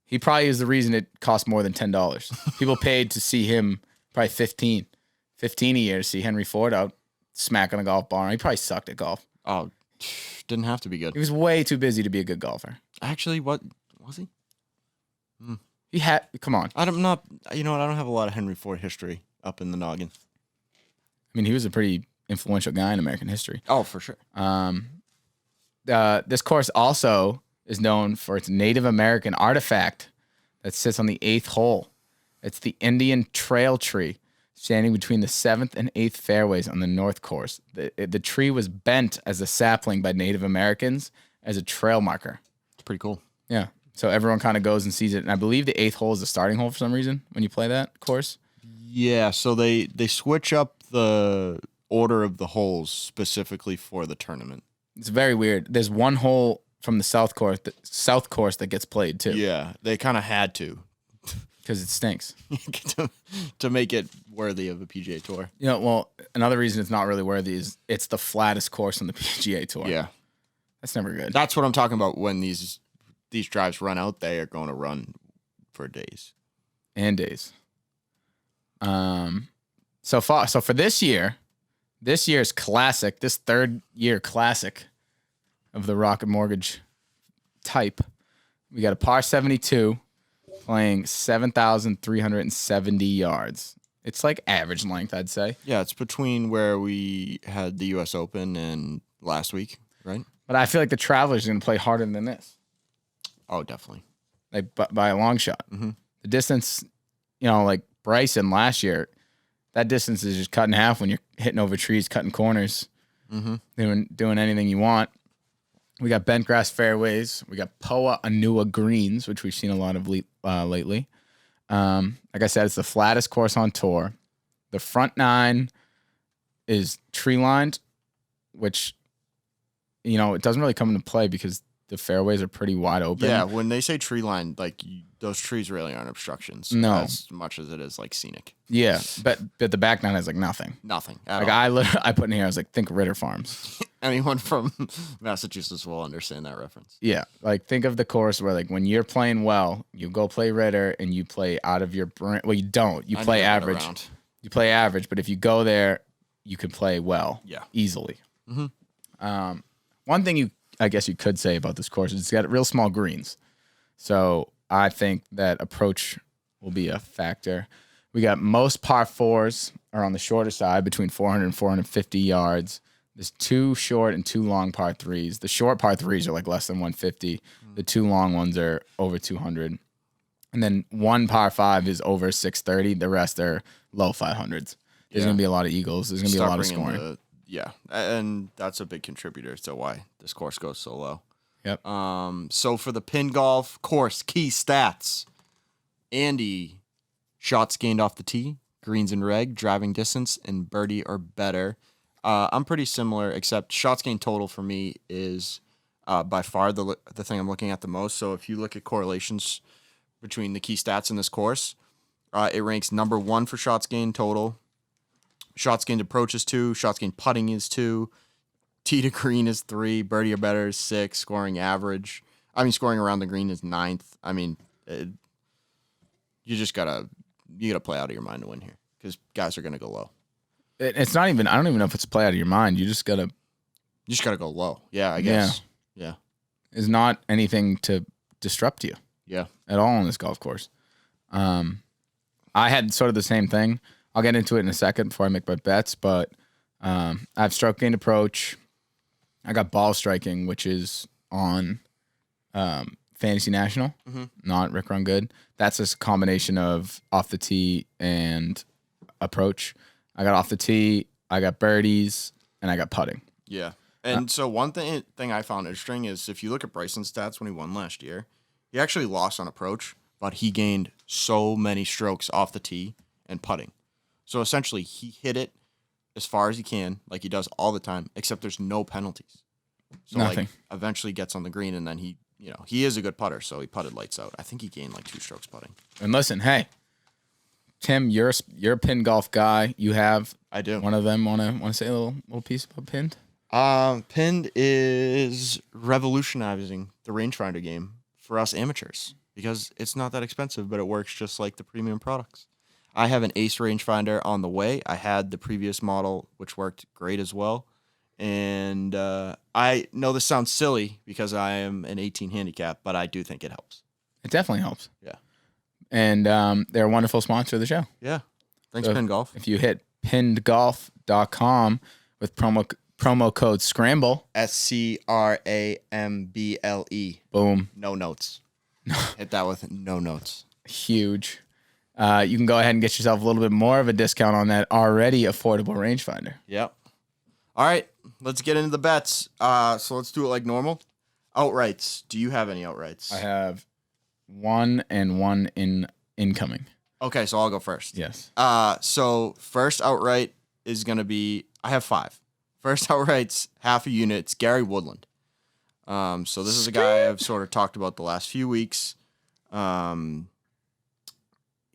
He probably is the reason it cost more than $10. People paid to see him probably $15 a year to see Henry Ford out smacking a golf ball. He probably sucked at golf. Oh, didn't have to be good. He was way too busy to be a good golfer. Actually, what was he? He had, come on. I don't have a lot of Henry Ford history up in the noggin. I mean, he was a pretty influential guy in American history. Oh, for sure. This course also is known for its Native American artifact that sits on the 8th hole. It's the Indian trail tree standing between the 7th and 8th fairways on the north course. The tree was bent as a sapling by Native Americans as a trail marker. It's pretty cool. Yeah. So everyone kind of goes and sees it. And I believe the 8th hole is the starting hole for some reason when you play that course. Yeah, so they switch up the order of the holes specifically for the tournament. It's very weird. There's one hole from the south course that gets played too. Yeah, they kind of had to. Because it stinks. to make it worthy of a PGA Tour. Well, another reason it's not really worthy is it's the flattest course on the PGA Tour. Yeah. That's never good. That's what I'm talking about. When these drives run out, they are going to run for days. And days. So for this year's classic, this 3rd year classic of the Rocket Mortgage type, we got a par 72 playing 7,370 yards. It's average length, I'd say. Yeah, it's between where we had the U.S. Open and last week, right? But I feel like the Travelers are going to play harder than this. Oh, definitely. By a long shot. Mm-hmm. The distance, Bryson last year that distance is just cut in half when you're hitting over trees, cutting corners, doing anything you want. We got bent grass fairways. We got Poa Anua greens, which we've seen a lot of lately. Like I said, it's the flattest course on tour. The front 9 is tree lined, which, you know, it doesn't really come into play because the fairways are pretty wide open. Yeah, when they say tree line, like those trees really aren't obstructions. No. As much as it is like scenic. Yeah, but the back 9 has like nothing. Nothing. Like I put in here, I was like, think Ritter Farms. Anyone from Massachusetts will understand that reference. Yeah, like think of the course where like when you're playing well, you go play Ritter and you play out of your brain. Well, you don't. You play average. You play average, but if you go there, you can play well. Yeah. Easily. One thing I guess you could say about this course is it's got real small greens. So I think that approach will be a factor. We got most par 4s are on the shorter side, between 400 and 450 yards. There's 2 short and 2 long par 3s. The short par 3s are like less than 150. The 2 long ones are over 200. And then 1 par 5 is over 630. The rest are low 500s. There's going to be a lot of eagles. There's going to be a lot of scoring. Yeah, and that's a big contributor to why this course goes so low. Yep. So for the pin golf course, key stats. Andy, shots gained off the tee, greens and reg, driving distance, and birdie or better. I'm pretty similar, except shots gained total for me is by far the thing I'm looking at the most. So if you look at correlations between the key stats in this course, it ranks number 1 for shots gained total. Shots gained approach is 2. Shots gained putting is 2. Tee to green is 3. Birdie or better is 6. Scoring around the green is 9th. I mean, you gotta play out of your mind to win here because guys are gonna go low. It's not even. I don't even know if it's play out of your mind. You just gotta go low. Yeah, I guess. Yeah. It's not anything to disrupt you. Yeah. At all on this golf course. I had sort of the same thing. I'll get into it in a second before I make my bets, but I have stroke gained approach. I got ball striking, which is on Fantasy National, not Rick Run Good. That's just a combination of off the tee and approach. I got off the tee, I got birdies, and I got putting. Yeah. And so one thing I found interesting is if you look at Bryson's stats when he won last year, he actually lost on approach, but he gained so many strokes off the tee and putting. So essentially, he hit it as far as he can, like he does all the time, except there's no penalties. So Nothing. like eventually gets on the green, and then he is a good putter, so he putted lights out. I think he gained like 2 strokes putting. And listen, hey, Tim, you're a pin golf guy. You have I do. One of them want to say a little piece about pinned? Pinned is revolutionizing the rangefinder game for us amateurs because it's not that expensive, but it works just like the premium products. I have an Ace rangefinder on the way. I had the previous model, which worked great as well. And I know this sounds silly because I am an 18 handicap, but I do think it helps. It definitely helps. Yeah. And they're a wonderful sponsor of the show. Yeah. Thanks, So Pin Golf. If you hit pinnedgolf.com with promo code SCRAMBLE, SCRAMBLE. boom, No notes. Hit that with no notes. huge. You can go ahead and get yourself a little bit more of a discount on that already affordable rangefinder. Yep. All right, let's get into the bets. So let's do it like normal. Outrights. Do you have any outrights? I have 1 and 1 incoming. Okay, so I'll go first. Yes. So first outright is going to be, I have 5. First outright's half a unit. It's Gary Woodland. So this is a guy I've sort of talked about the last few weeks.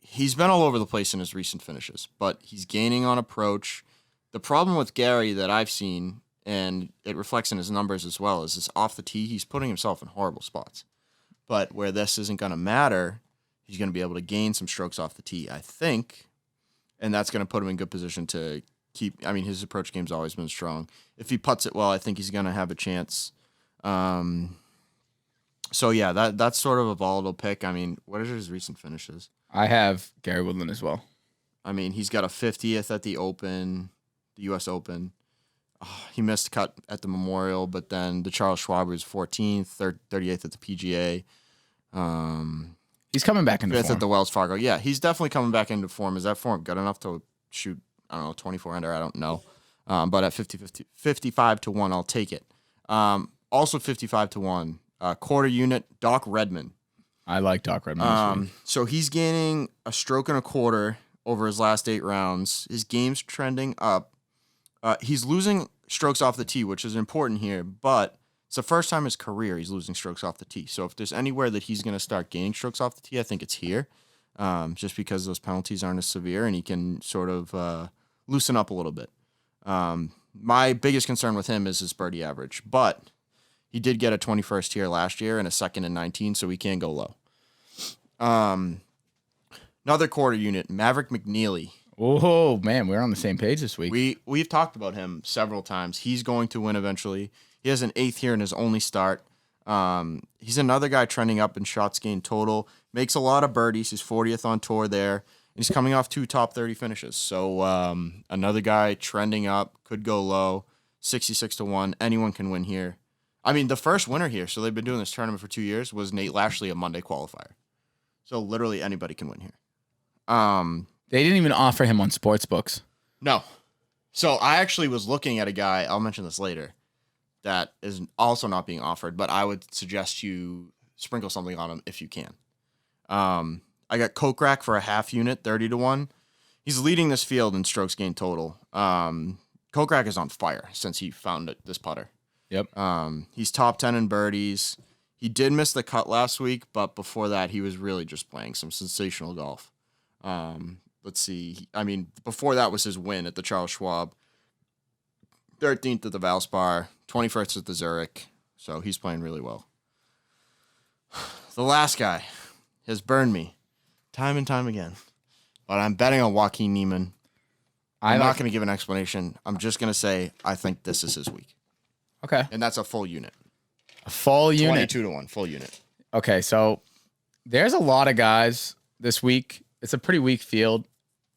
He's been all over the place in his recent finishes, but he's gaining on approach. The problem with Gary that I've seen, and it reflects in his numbers as well, is this off the tee, he's putting himself in horrible spots. But where this isn't going to matter, he's going to be able to gain some strokes off the tee, I think, and that's going to put him in good position to keep. I mean, his approach game's always been strong. If he putts it well, I think he's going to have a chance. So yeah, that's sort of a volatile pick. I mean, what are his recent finishes? I have Gary Woodland as well. I mean, he's got a 50th at the Open, the U.S. Open. He missed a cut at the Memorial, but then the Charles Schwab was 14th, 38th at the PGA. He's coming back into 5th form. at the Wells Fargo. Yeah, he's definitely coming back into form. Is that form good enough to shoot I don't know, 24 under. I don't know. But at 55 to 1, I'll take it. Also 55 to 1, quarter unit, Doc Redman. I like Doc Redman this week. So he's gaining a stroke and a quarter over his last 8 rounds. His game's trending up. He's losing strokes off the tee, which is important here, but it's the first time in his career he's losing strokes off the tee. So if there's anywhere that he's going to start gaining strokes off the tee, I think it's here, just because those penalties aren't as severe and he can sort of loosen up a little bit. My biggest concern with him is his birdie average, but he did get a 21st here last year and a second in 19, so he can go low. Another quarter unit, Maverick McNeely. Oh man, we're on the same page this week. We've talked about him several times. He's going to win eventually. He has an 8th here in his only start. He's another guy trending up in shots gained total. Makes a lot of birdies. He's 40th on tour there. He's coming off 2 top 30 finishes. So another guy trending up, could go low, 66 to 1. Anyone can win here. I mean, the first winner here, so they've been doing this tournament for 2 years, was Nate Lashley, a Monday qualifier. So literally anybody can win here. They didn't even offer him on sportsbooks. No. So I actually was looking at a guy, I'll mention this later, that is also not being offered, but I would suggest you sprinkle something on him if you can. I got Kokrak for a half unit, 30 to 1. He's leading this field in strokes gained total. Kokrak is on fire since he found this putter. Yep. He's top 10 in birdies. He did miss the cut last week, but before that, he was really just playing some sensational golf. Let's see. I mean, before that was his win at the Charles Schwab, 13th at the Valspar, 21st at the Zurich. So he's playing really well. The last guy has burned me time and time again, but I'm betting on Joaquin Niemann. I'm not going to give an explanation. I'm just going to say I think this is his week. Okay. And that's a full unit. A full unit. 22 to 1, full unit. Okay, so there's a lot of guys this week. It's a pretty weak field.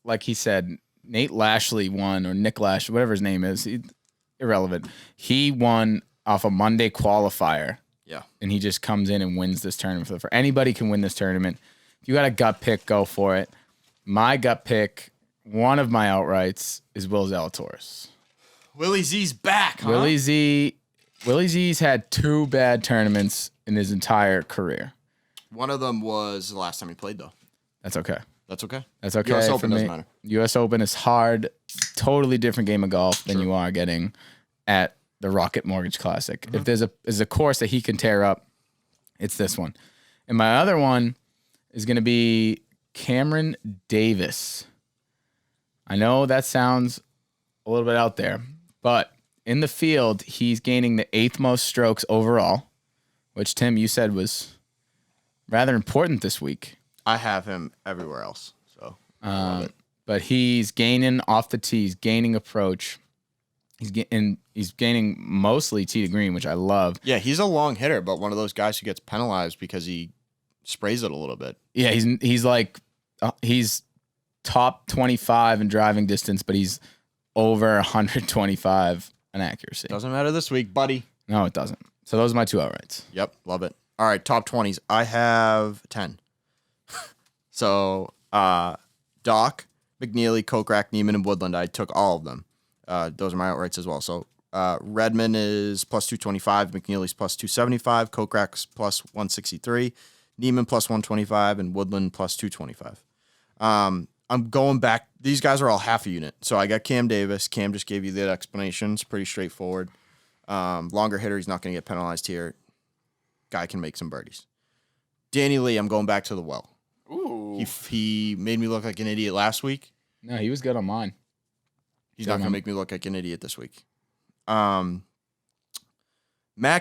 Like he said, Nate Lashley won, or Nick Lashley, whatever his name is. Irrelevant. He won off a Monday qualifier. Yeah. And he just comes in and wins this tournament. For anybody can win this tournament. If you got a gut pick, go for it. My gut pick, one of my outrights, is Will Zalatoris. Willie Z's back, huh? Willie Z's had 2 bad tournaments in his entire career. One of them was the last time he played, though. That's okay. That's okay. That's okay. U.S. Open doesn't matter. U.S. Open is hard, totally different game of golf than you are getting at the Rocket Mortgage Classic. Mm-hmm. If there's a course that he can tear up, it's this one. And my other one is going to be Cameron Davis. I know that sounds a little bit out there, but in the field, he's gaining the 8th most strokes overall, which, Tim, you said was rather important this week. I have him everywhere else. So, but he's gaining off the tee. He's gaining approach. He's gaining mostly tee to green, which I love. Yeah, he's a long hitter, but one of those guys who gets penalized because he sprays it a little bit. Yeah, he's like he's top 25 in driving distance, but he's over 125 in accuracy. Doesn't matter this week, buddy. No, it doesn't. So those are my 2 outrights. Yep, love it. All right, top 20s. I have 10. So, Doc, McNeely, Kokrak, Neiman, and Woodland. I took all of them. Those are my outrights as well. So, Redman is plus 225, McNeely's plus 275, Kokrak's plus 163, Neiman plus 125, and Woodland plus 225. I'm going back. These guys are all half a unit. So I got Cam Davis. Cam just gave you that explanation. It's pretty straightforward. Longer hitter. He's not going to get penalized here. Guy can make some birdies. Danny Lee, I'm going back to the well. Ooh. He made me look like an idiot last week. No, he was good on mine. He's not going to make me look like an idiot this week. Mac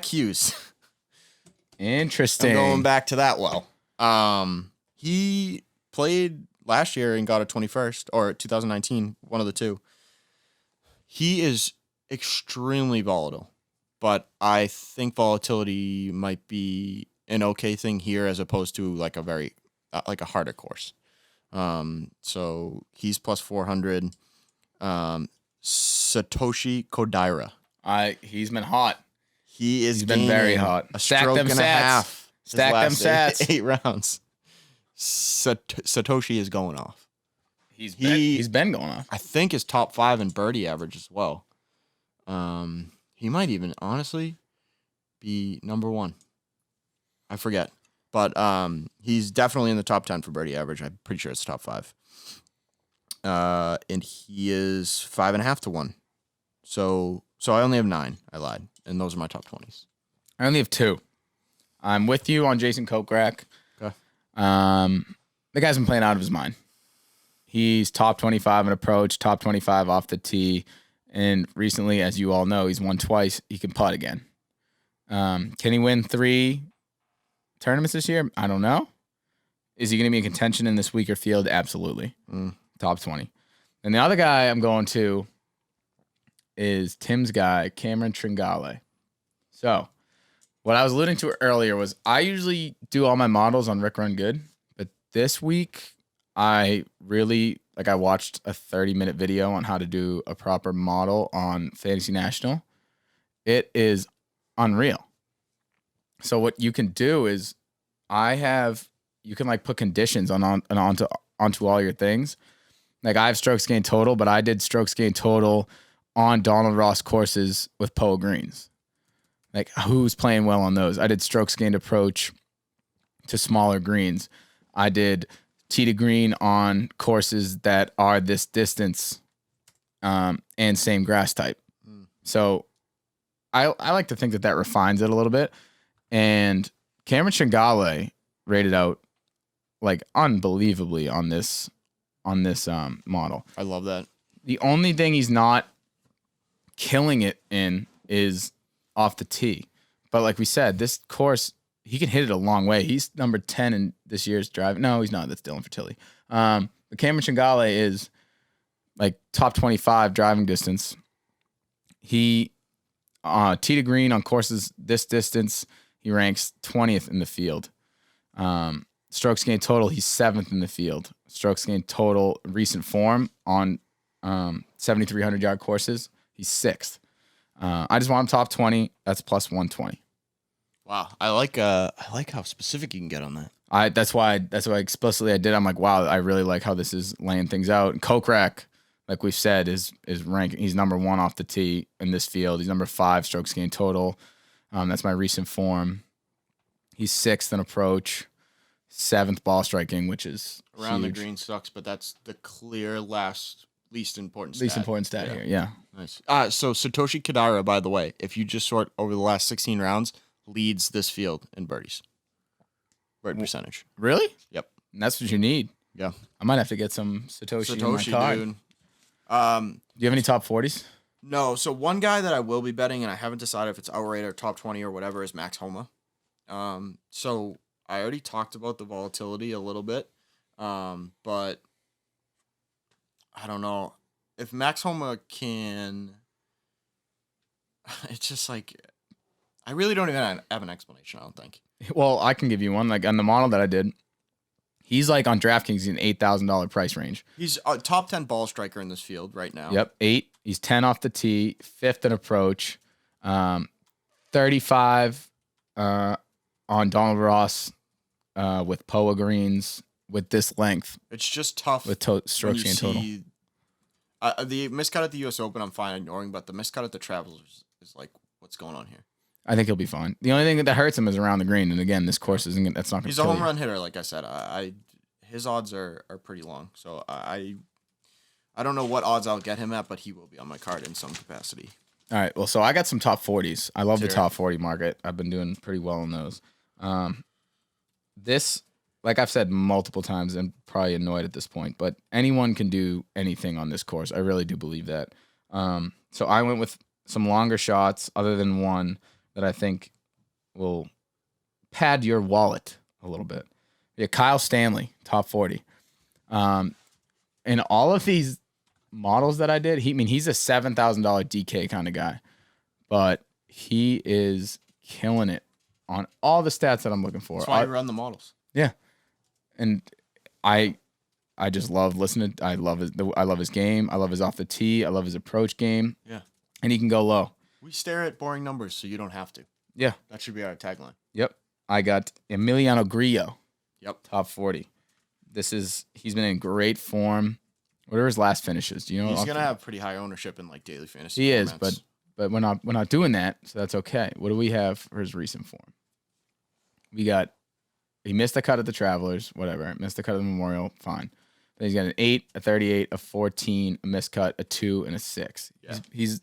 Hughes. Interesting. I'm going back to that well. He played last year and got a 21st, or 2019, one of the two. He is extremely volatile, but I think volatility might be an okay thing here as opposed to like a very like a harder course. So he's plus 400. Satoshi Kodaira. He's been hot. He's been very hot. A Stack stroke them and a sats. half. Stack them sats. 8 rounds. Satoshi is going off. He's been going off. I think is top 5 in birdie average as well. He might even honestly be number 1. I forget, but he's definitely in the top 10 for birdie average. I'm pretty sure it's top 5. And he is 5.5 to 1. So I only have 9. I lied, and those are my top 20s. I only have 2. I'm with you on Jason Kokrak. Okay. The guy's been playing out of his mind. He's top 25 in approach, top 25 off the tee, and recently, as you all know, he's won twice. He can putt again. Can he win 3 tournaments this year? I don't know. Is he going to be in contention in this weaker field? Absolutely. Top 20. And the other guy I'm going to is Tim's guy, Cameron Tringale. So what I was alluding to earlier was I usually do all my models on Rick Run Good, but this week I watched a 30-minute video on how to do a proper model on Fantasy National. It is unreal. So what you can do is you can like put conditions onto all your things. Like I have strokes gained total, but I did strokes gained total on Donald Ross courses with Poa greens. Like who's playing well on those? I did strokes gained approach to smaller greens. I did tee to green on courses that are this distance and same grass type. So I like to think that refines it a little bit. And Cameron Tringale rated out like unbelievably on this model. I love that. The only thing he's not killing it in is off the tee. But like we said, this course, he can hit it a long way. He's number 10 in this year's drive. No, he's not. That's Dylan Fertilli. But Cameron Tringale is like top 25 driving distance. He tee to green on courses this distance, he ranks 20th in the field. Strokes gained total, he's 7th in the field. Strokes gained total recent form on 7,300 yard courses, he's 6th. I just want him top 20. That's plus 120. Wow, I like how specific you can get on that. That's why explicitly I did. I'm like, wow, I really like how this is laying things out. And Kokrak, like we've said, is ranking. He's number 1 off the tee in this field. He's number 5 strokes gained total. That's my recent form. He's 6th in approach, 7th ball striking, which is around huge. The green sucks, but that's the clear least important stat here. Yeah. Nice. So Satoshi Kodaira, by the way, if you just sort over the last 16 rounds, leads this field in birdies. Bird percentage. Really? Yep. And that's what you need. Yeah. I might have to get some Satoshi in my card. Dude. Do you have any top 40s? No. So one guy that I will be betting, and I haven't decided if it's outright or top 20 or whatever, is Max Homa. So I already talked about the volatility a little bit, but I don't know if Max Homa can. It's just like I really don't even have an explanation. I don't think. Well, I can give you one. Like on the model that I did, he's like on DraftKings in $8,000 price range. He's a top 10 ball striker in this field right now. Yep, 8. He's 10 off the tee, 5th in approach, 35 on Donald Ross with Poa greens with this length. It's just tough with strokes gained total. The miscut at the U.S. Open, I'm fine ignoring, but the miscut at the Travelers is like, what's going on here? I think he'll be fine. The only thing that hurts him is around the green, and again, this course isn't. That's not going to. He's a home run hitter, like I said. His odds are pretty long, so I don't know what odds I'll get him at, but he will be on my card in some capacity. All right. Well, so I got some top 40s. I love the top 40 market. I've been doing pretty well in those. This, like I've said multiple times, and probably annoyed at this point, but anyone can do anything on this course. I really do believe that. So I went with some longer shots, other than one that I think will pad your wallet a little bit. Yeah, Kyle Stanley, top 40. In all of these models that I did, he's a $7,000 DK kind of guy, but he is killing it on all the stats that I'm looking for. That's why I run the models. Yeah, and I just love listening. I love his game. I love his off the tee. I love his approach game. Yeah, and he can go low. We stare at boring numbers, so you don't have to. Yeah, that should be our tagline. Yep. I got Emiliano Grillo. Yep. Top 40. He's been in great form. What are his last finishes? Do you know? He's off gonna the- have pretty high ownership in like daily fantasy. He is, formats. but we're not doing that, so that's okay. What do we have for his recent form? He missed the cut at the Travelers, whatever. Missed the cut at the Memorial, fine. Then he's got an 8, a 38, a 14, a missed cut, a 2, and a 6. Yeah. He's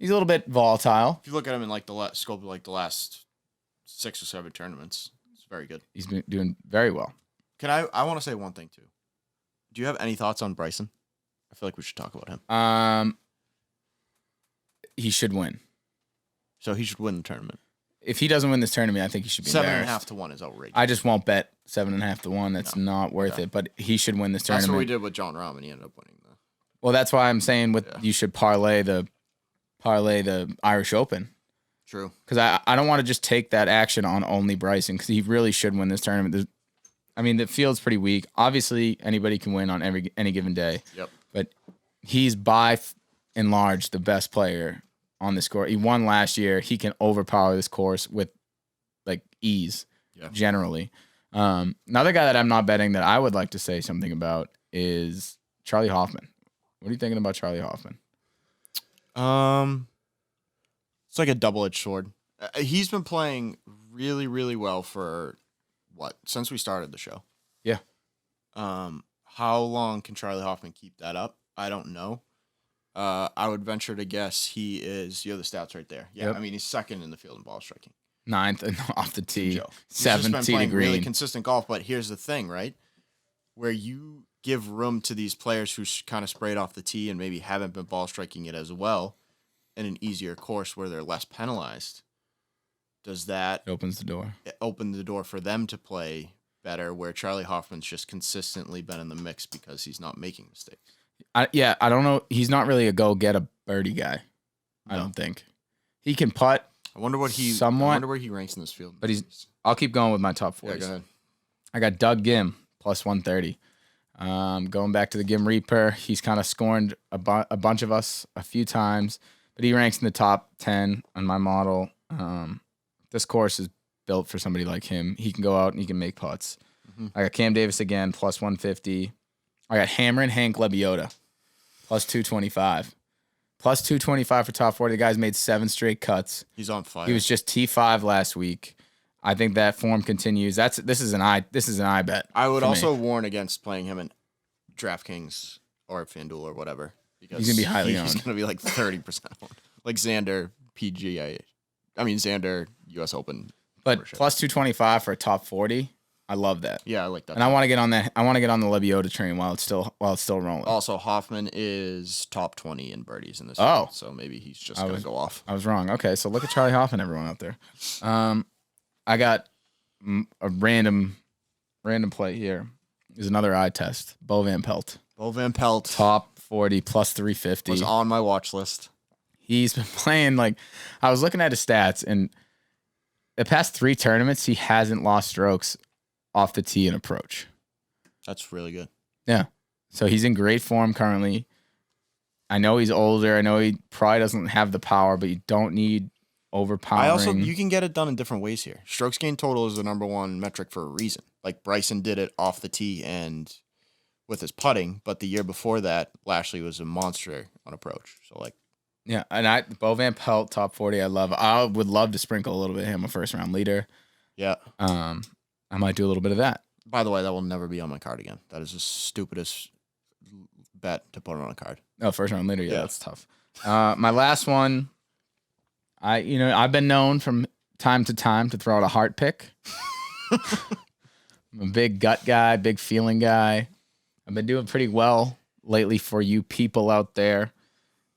a little bit volatile. If you look at him in like the scope of like the last 6 or 7 tournaments, it's very good. He's been doing very well. I want to say one thing too. Do you have any thoughts on Bryson? I feel like we should talk about him. He should win. So he should win the tournament. If he doesn't win this tournament, I think he should be 7.5 to 1 is outrageous. I just won't bet 7.5 to 1. That's not worth it. But he should win this tournament. That's what we did with John Rahm, and he ended up winning. Well, that's why I'm saying you should parlay the Irish Open. True. Because I don't want to just take that action on only Bryson, because he really should win this tournament. The field's pretty weak. Obviously, anybody can win on any given day. Yep. But he's by and large the best player on this course. He won last year. He can overpower this course with like ease. Yeah. Generally. Another guy that I'm not betting that I would like to say something about is Charlie Hoffman. What are you thinking about Charlie Hoffman? It's like a double-edged sword. He's been playing really, really well for since we started the show. Yeah. How long can Charlie Hoffman keep that up? I don't know. I would venture to guess you have the stats right there. Yeah, Yep. he's second in the field in ball striking. 9th and off the tee, Joke. He's 7th just been tee to playing green. really consistent golf, but here's the thing, right? Where you give room to these players who kind of sprayed off the tee and maybe haven't been ball striking it as well in an easier course where they're less penalized. Does that It opens the door. open the door for them to play better, where Charlie Hoffman's just consistently been in the mix because he's not making mistakes? I don't know. He's not really a go get a birdie guy. I No. don't think he can putt. I wonder where he ranks in this field. But I'll keep going with my top 40s. Yeah, go ahead. I got Doug Gim plus 130. Going back to the Gim Reaper, he's kind of scorned a bunch of us a few times, but he ranks in the top 10 on my model. This course is built for somebody like him. He can go out and he can make putts. Mm-hmm. I got Cam Davis again, plus 150. I got Hammerin' Hank Lebioda, plus 225. Plus 225 for top 40. The guy's made 7 straight cuts. He's on fire. He was just T5 last week. I think that form continues. This is an eye bet. I would for me. also warn against playing him in DraftKings or FanDuel or whatever, because He's gonna be highly He's owned. gonna be like 30% owned, like Xander Xander US Open. But membership. plus 225 for a top 40. I love that. Yeah, I like that. And I want to get on that. I want to get on the Lebioda train while it's still rolling. Also, Hoffman is top 20 in birdies in this. Oh. field, so maybe he's just gonna go off. I was wrong. Okay, so look at Charlie Hoffman, everyone out there. I got a random play here. Is another eye test. Bo Van Pelt. Bo Van Pelt Top 40 plus 350. was on my watch list. He's been playing I was looking at his stats, and the past 3 tournaments he hasn't lost strokes off the tee and approach. That's really good. Yeah. So he's in great form currently. I know he's older. I know he probably doesn't have the power, but you don't need overpowering. You can get it done in different ways here. Strokes gained total is the number one metric for a reason. Like Bryson did it off the tee and with his putting, but the year before that, Lashley was a monster on approach. So Yeah, and Bo Van Pelt, top 40, I would love to sprinkle a little bit of him, a first round leader. yeah. I might do a little bit of that. By the way, that will never be on my card again. That is the stupidest bet to put on a card. Oh, first round leader, yeah, Yeah. that's tough. My last one, I've been known from time to time to throw out a heart pick. I'm a big gut guy, big feeling guy. I've been doing pretty well lately for you people out there.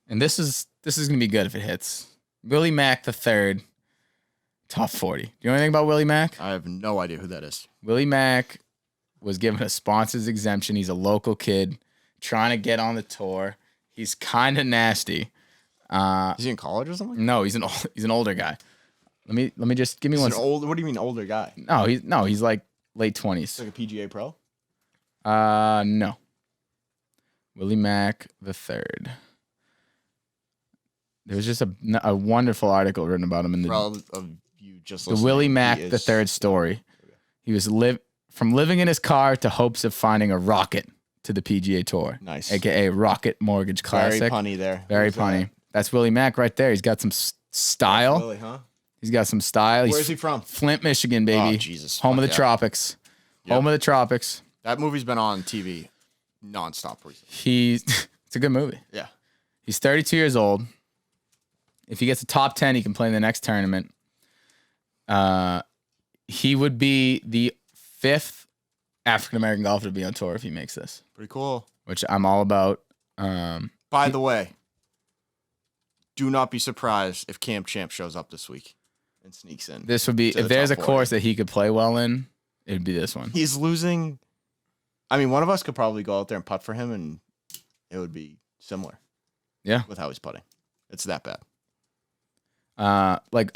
And this is gonna be good if it hits. Willie Mack III, top 40. Do you know anything about Willie Mack? I have no idea who that is. Willie Mack was given a sponsors exemption. He's a local kid trying to get on the tour. He's kind of nasty. Is he in college or something? No, he's an older guy. Let me just give me one. What do you mean older guy? He's like late 20s. It's like a PGA pro? No. Willie Mack III. There was just a wonderful article written about him in the Willie Mack III story. He was from living in his car to hopes of finding a rocket to the PGA Tour. Nice. AKA Rocket Mortgage Classic. Very punny there. Very Who's that? punny. That's Willie Mack right there. He's got some style. Really, huh? He's got some style. Where's he from? Flint, Michigan, baby. Oh, Jesus. Home of Fuck the yeah. tropics. Yep. Home of the tropics. That movie's been on TV nonstop recently. It's a good movie. Yeah. He's 32 years old. If he gets a top 10, he can play in the next tournament. He would be the 5th African-American golfer to be on tour if he makes this, Pretty cool. which I'm all about. By the way, do not be surprised if Camp Champ shows up this week and sneaks in. This would be, To if the there's a top course that he could play well in, it would be this one. He's losing. I mean, one of us could probably go out there and putt for him, and it would be similar. Yeah. With how he's putting. It's that bad.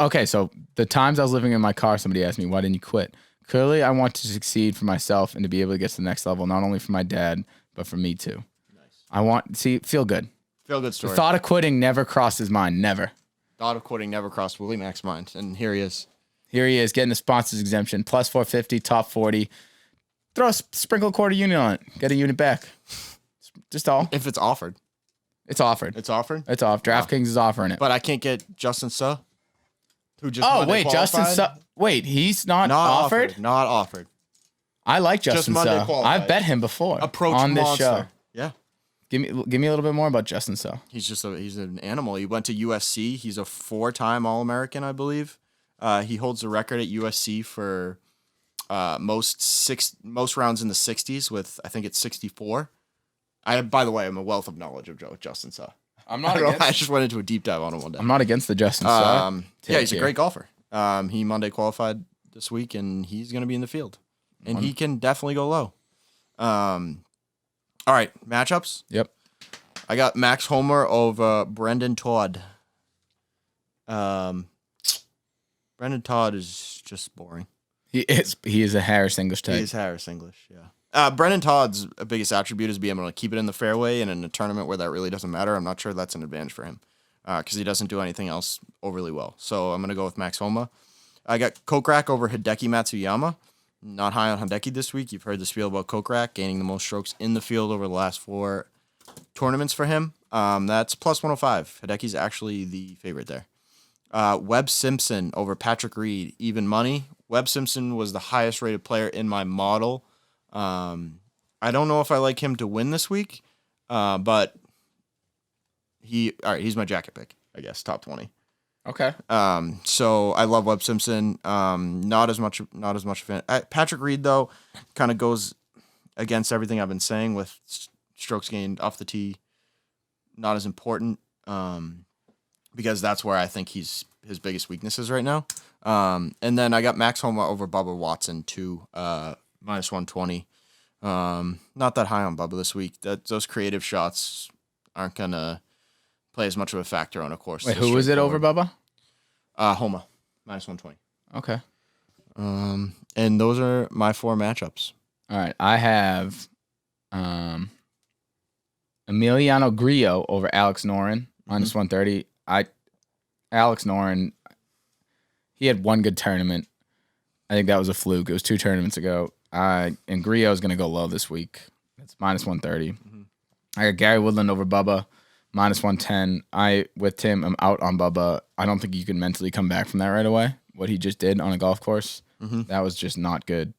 Okay, so the times I was living in my car, somebody asked me, why didn't you quit? Clearly, I want to succeed for myself and to be able to get to the next level, not only for my dad, but for me too. Nice. I want, feel good. Feel good The story. thought of quitting never crossed his mind, never. Thought of quitting never crossed Willie Mack's mind, and here he is. Here he is, getting a sponsors exemption, plus 450, top 40. Throw a sprinkle quarter unit on it. Get a unit back. Just all. If it's offered. It's offered. It's offered? It's off. DraftKings is offering it. But I can't get Justin Suh, who just Oh, Monday wait, Justin qualified? Suh. Wait, he's not Not offered? Not offered. I like Just Justin Monday Suh. qualified. I've bet him before Approach on this monster. show. Yeah. Give me a little bit more about Justin Suh. He's an animal. He went to USC. He's a 4-time All-American, I believe. He holds the record at USC for most rounds in the 60s with, I think it's 64. By the way, I'm a wealth of knowledge of Justin Suh. I'm I not don't know. I against, just went into a deep dive on him one day. I'm not against the Justin Suh. Yeah, he's a here. great golfer. He Monday qualified this week, and he's going to be in the field. And he can definitely go low. All right, matchups. Yep. I got Max Homer over Brendan Todd. Brendan Todd is just boring. He is a Harris English type. He's Harris English, yeah. Brendan Todd's biggest attribute is being able to keep it in the fairway, and in a tournament where that really doesn't matter, I'm not sure that's an advantage for him because he doesn't do anything else overly well. So I'm going to go with Max Homa. I got Kokrak over Hideki Matsuyama. Not high on Hideki this week. You've heard the spiel about Kokrak gaining the most strokes in the field over the last 4 tournaments for him. That's plus 105. Hideki's actually the favorite there. Webb Simpson over Patrick Reed, even money. Webb Simpson was the highest rated player in my model. I don't know if I like him to win this week, but he's my jacket pick, I guess, top 20. Okay. So I love Webb Simpson. Not as much a fan. Patrick Reed though, kind of goes against everything I've been saying with strokes gained off the tee. Not as important, because that's where I think his biggest weaknesses right now. And then I got Max Homa over Bubba Watson too, minus 120. Not that high on Bubba this week. Those creative shots aren't gonna play as much of a factor on a course. Wait, who was it over, Bubba? Homa, minus 120. Okay. And those are my 4 matchups. All right. I have Emiliano Grillo over Alex Noren, minus 130. Alex Noren, he had one good tournament. I think that was a fluke. It was 2 tournaments ago. And Grillo is going to go low this week. It's minus 130. I got Gary Woodland over Bubba, minus 110. With Tim, I'm out on Bubba. I don't think you can mentally come back from that right away. What he just did on a golf course, that was just not good.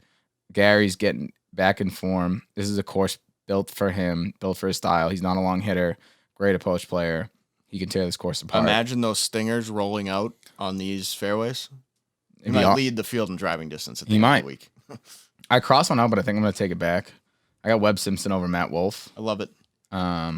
Gary's getting back in form. This is a course built for him, built for his style. He's not a long hitter, great approach player. He can tear this course apart. Imagine those stingers rolling out on these fairways. He might lead the field in driving distance at the end of the week. I crossed one out, but I think I'm going to take it back. I got Webb Simpson over Matt Wolf. I love it. I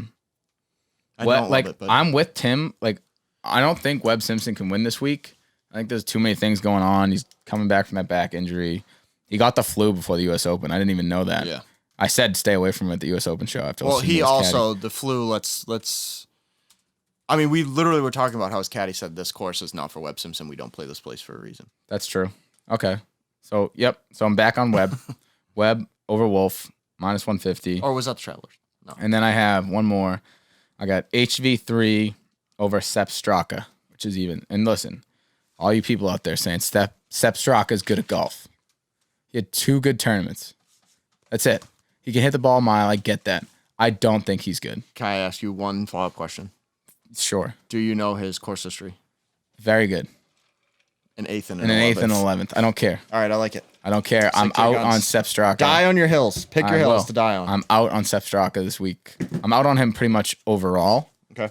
don't love it, but I'm with Tim. Like, I don't think Webb Simpson can win this week. I think there's too many things going on. He's coming back from that back injury. He got the flu before the U.S. Open. I didn't even know that. Yeah. I said stay away from him at the U.S. Open show. After he also, the flu, let's. I mean, we literally were talking about how his caddy said this course is not for Webb Simpson. We don't play this place for a reason. That's true. Okay. So, yep. So I'm back on Webb. Webb over Wolf, minus 150. Or was that the Travelers? No. And then I have one more. I got HV3 over Sepp Straka, which is even. And listen, all you people out there saying Sepp Straka is good at golf. He had 2 good tournaments. That's it. He can hit the ball a mile. I get that. I don't think he's good. Can I ask you one follow-up question? Sure. Do you know his course history? Very good. An 8th and And an 8th and 11th. I don't care. All right, I like it. I don't care. I'm take out on on Sepp Straka. Die on your hills. Pick your I hills will. to die on. I'm out on Sepp Straka this week. I'm out on him pretty much overall. Okay.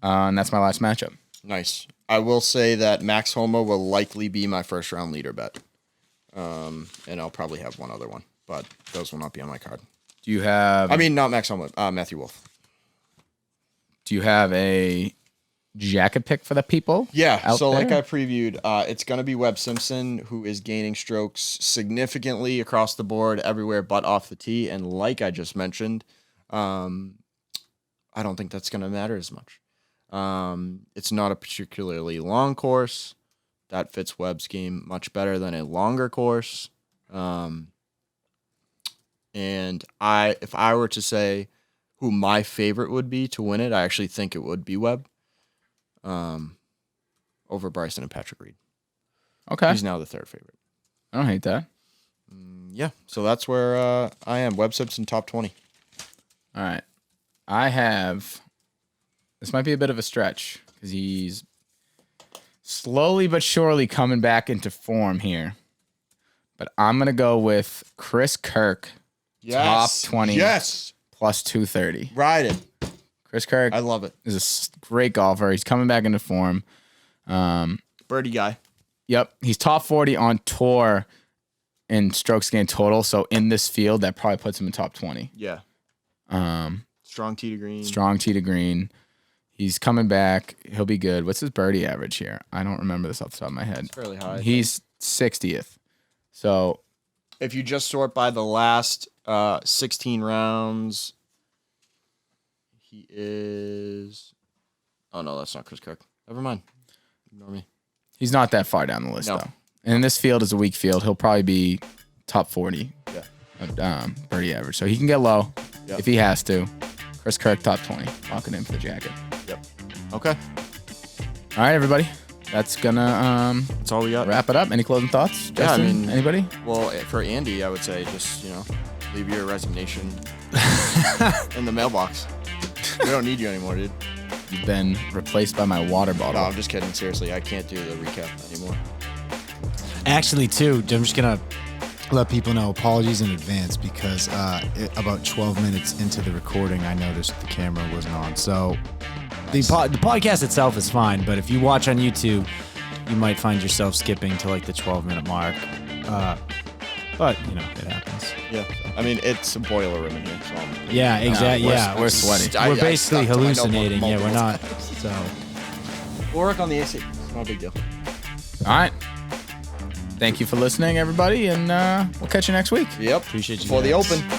And that's my last matchup. Nice. I will say that Max Homa will likely be my first round leader bet. And I'll probably have one other one, but those will not be on my card. Do you have I mean, not Max Homa, Matthew Wolf. Do you have a jacket pick for the people? Yeah, out so like there? I previewed, it's going to be Webb Simpson, who is gaining strokes significantly across the board, everywhere but off the tee. And like I just mentioned, I don't think that's going to matter as much. It's not a particularly long course. That fits Webb's game much better than a longer course. And if I were to say who my favorite would be to win it, I actually think it would be Webb. Over Bryson and Patrick Reed. Okay. He's now the third favorite. I don't hate that. Yeah, so that's where I am. Webb Simpson, top 20. All right. This might be a bit of a stretch because he's slowly but surely coming back into form here. But I'm going to go with Chris Kirk, top 20, Yes. plus 230. Ride it. Chris Kirk I love it. is a great golfer. He's coming back into form. Birdie guy. Yep. He's top 40 on tour in strokes gained total. So in this field, that probably puts him in top 20. Yeah. Um, Strong tee to green. Strong tee to green. He's coming back. He'll be good. What's his birdie average here? I don't remember this off the top of my head. It's fairly high. He's 60th. So If you just sort by the last 16 rounds, he is... Oh, no, that's not Chris Kirk. Never mind. Ignore me. he's not that far down the list, No. though. And this field is a weak field. He'll probably be top 40 Yeah. birdie average. So he can get low Yep. if he has to. Chris Kirk, top 20. Locking in for the jacket. Yep. Okay. All right, everybody. That's going to That's all we got. wrap it up. Any closing thoughts? Yeah, I Justin? mean- Anybody? Well, for Andy, I would say just, leave your resignation in the mailbox. We don't need you anymore, dude. You've been replaced by my water bottle. No, I'm just kidding. Seriously, I can't do the recap anymore. Actually, too, I'm just going to let people know apologies in advance because about 12 minutes into the recording, I noticed the camera wasn't on. So the podcast itself is fine, but if you watch on YouTube, you might find yourself skipping to like the 12-minute mark. But, it happens. Yeah. I mean, it's a boiler room in here. So Yeah, exactly. we're- we're sweaty. I- We're I basically stuck to my notebook hallucinating. Yeah, we're multiple not. times. So. We'll work on the AC. It's not a big deal. All right. Thank you for listening, everybody, and we'll catch you next week. Yep. Appreciate you For the guys. open.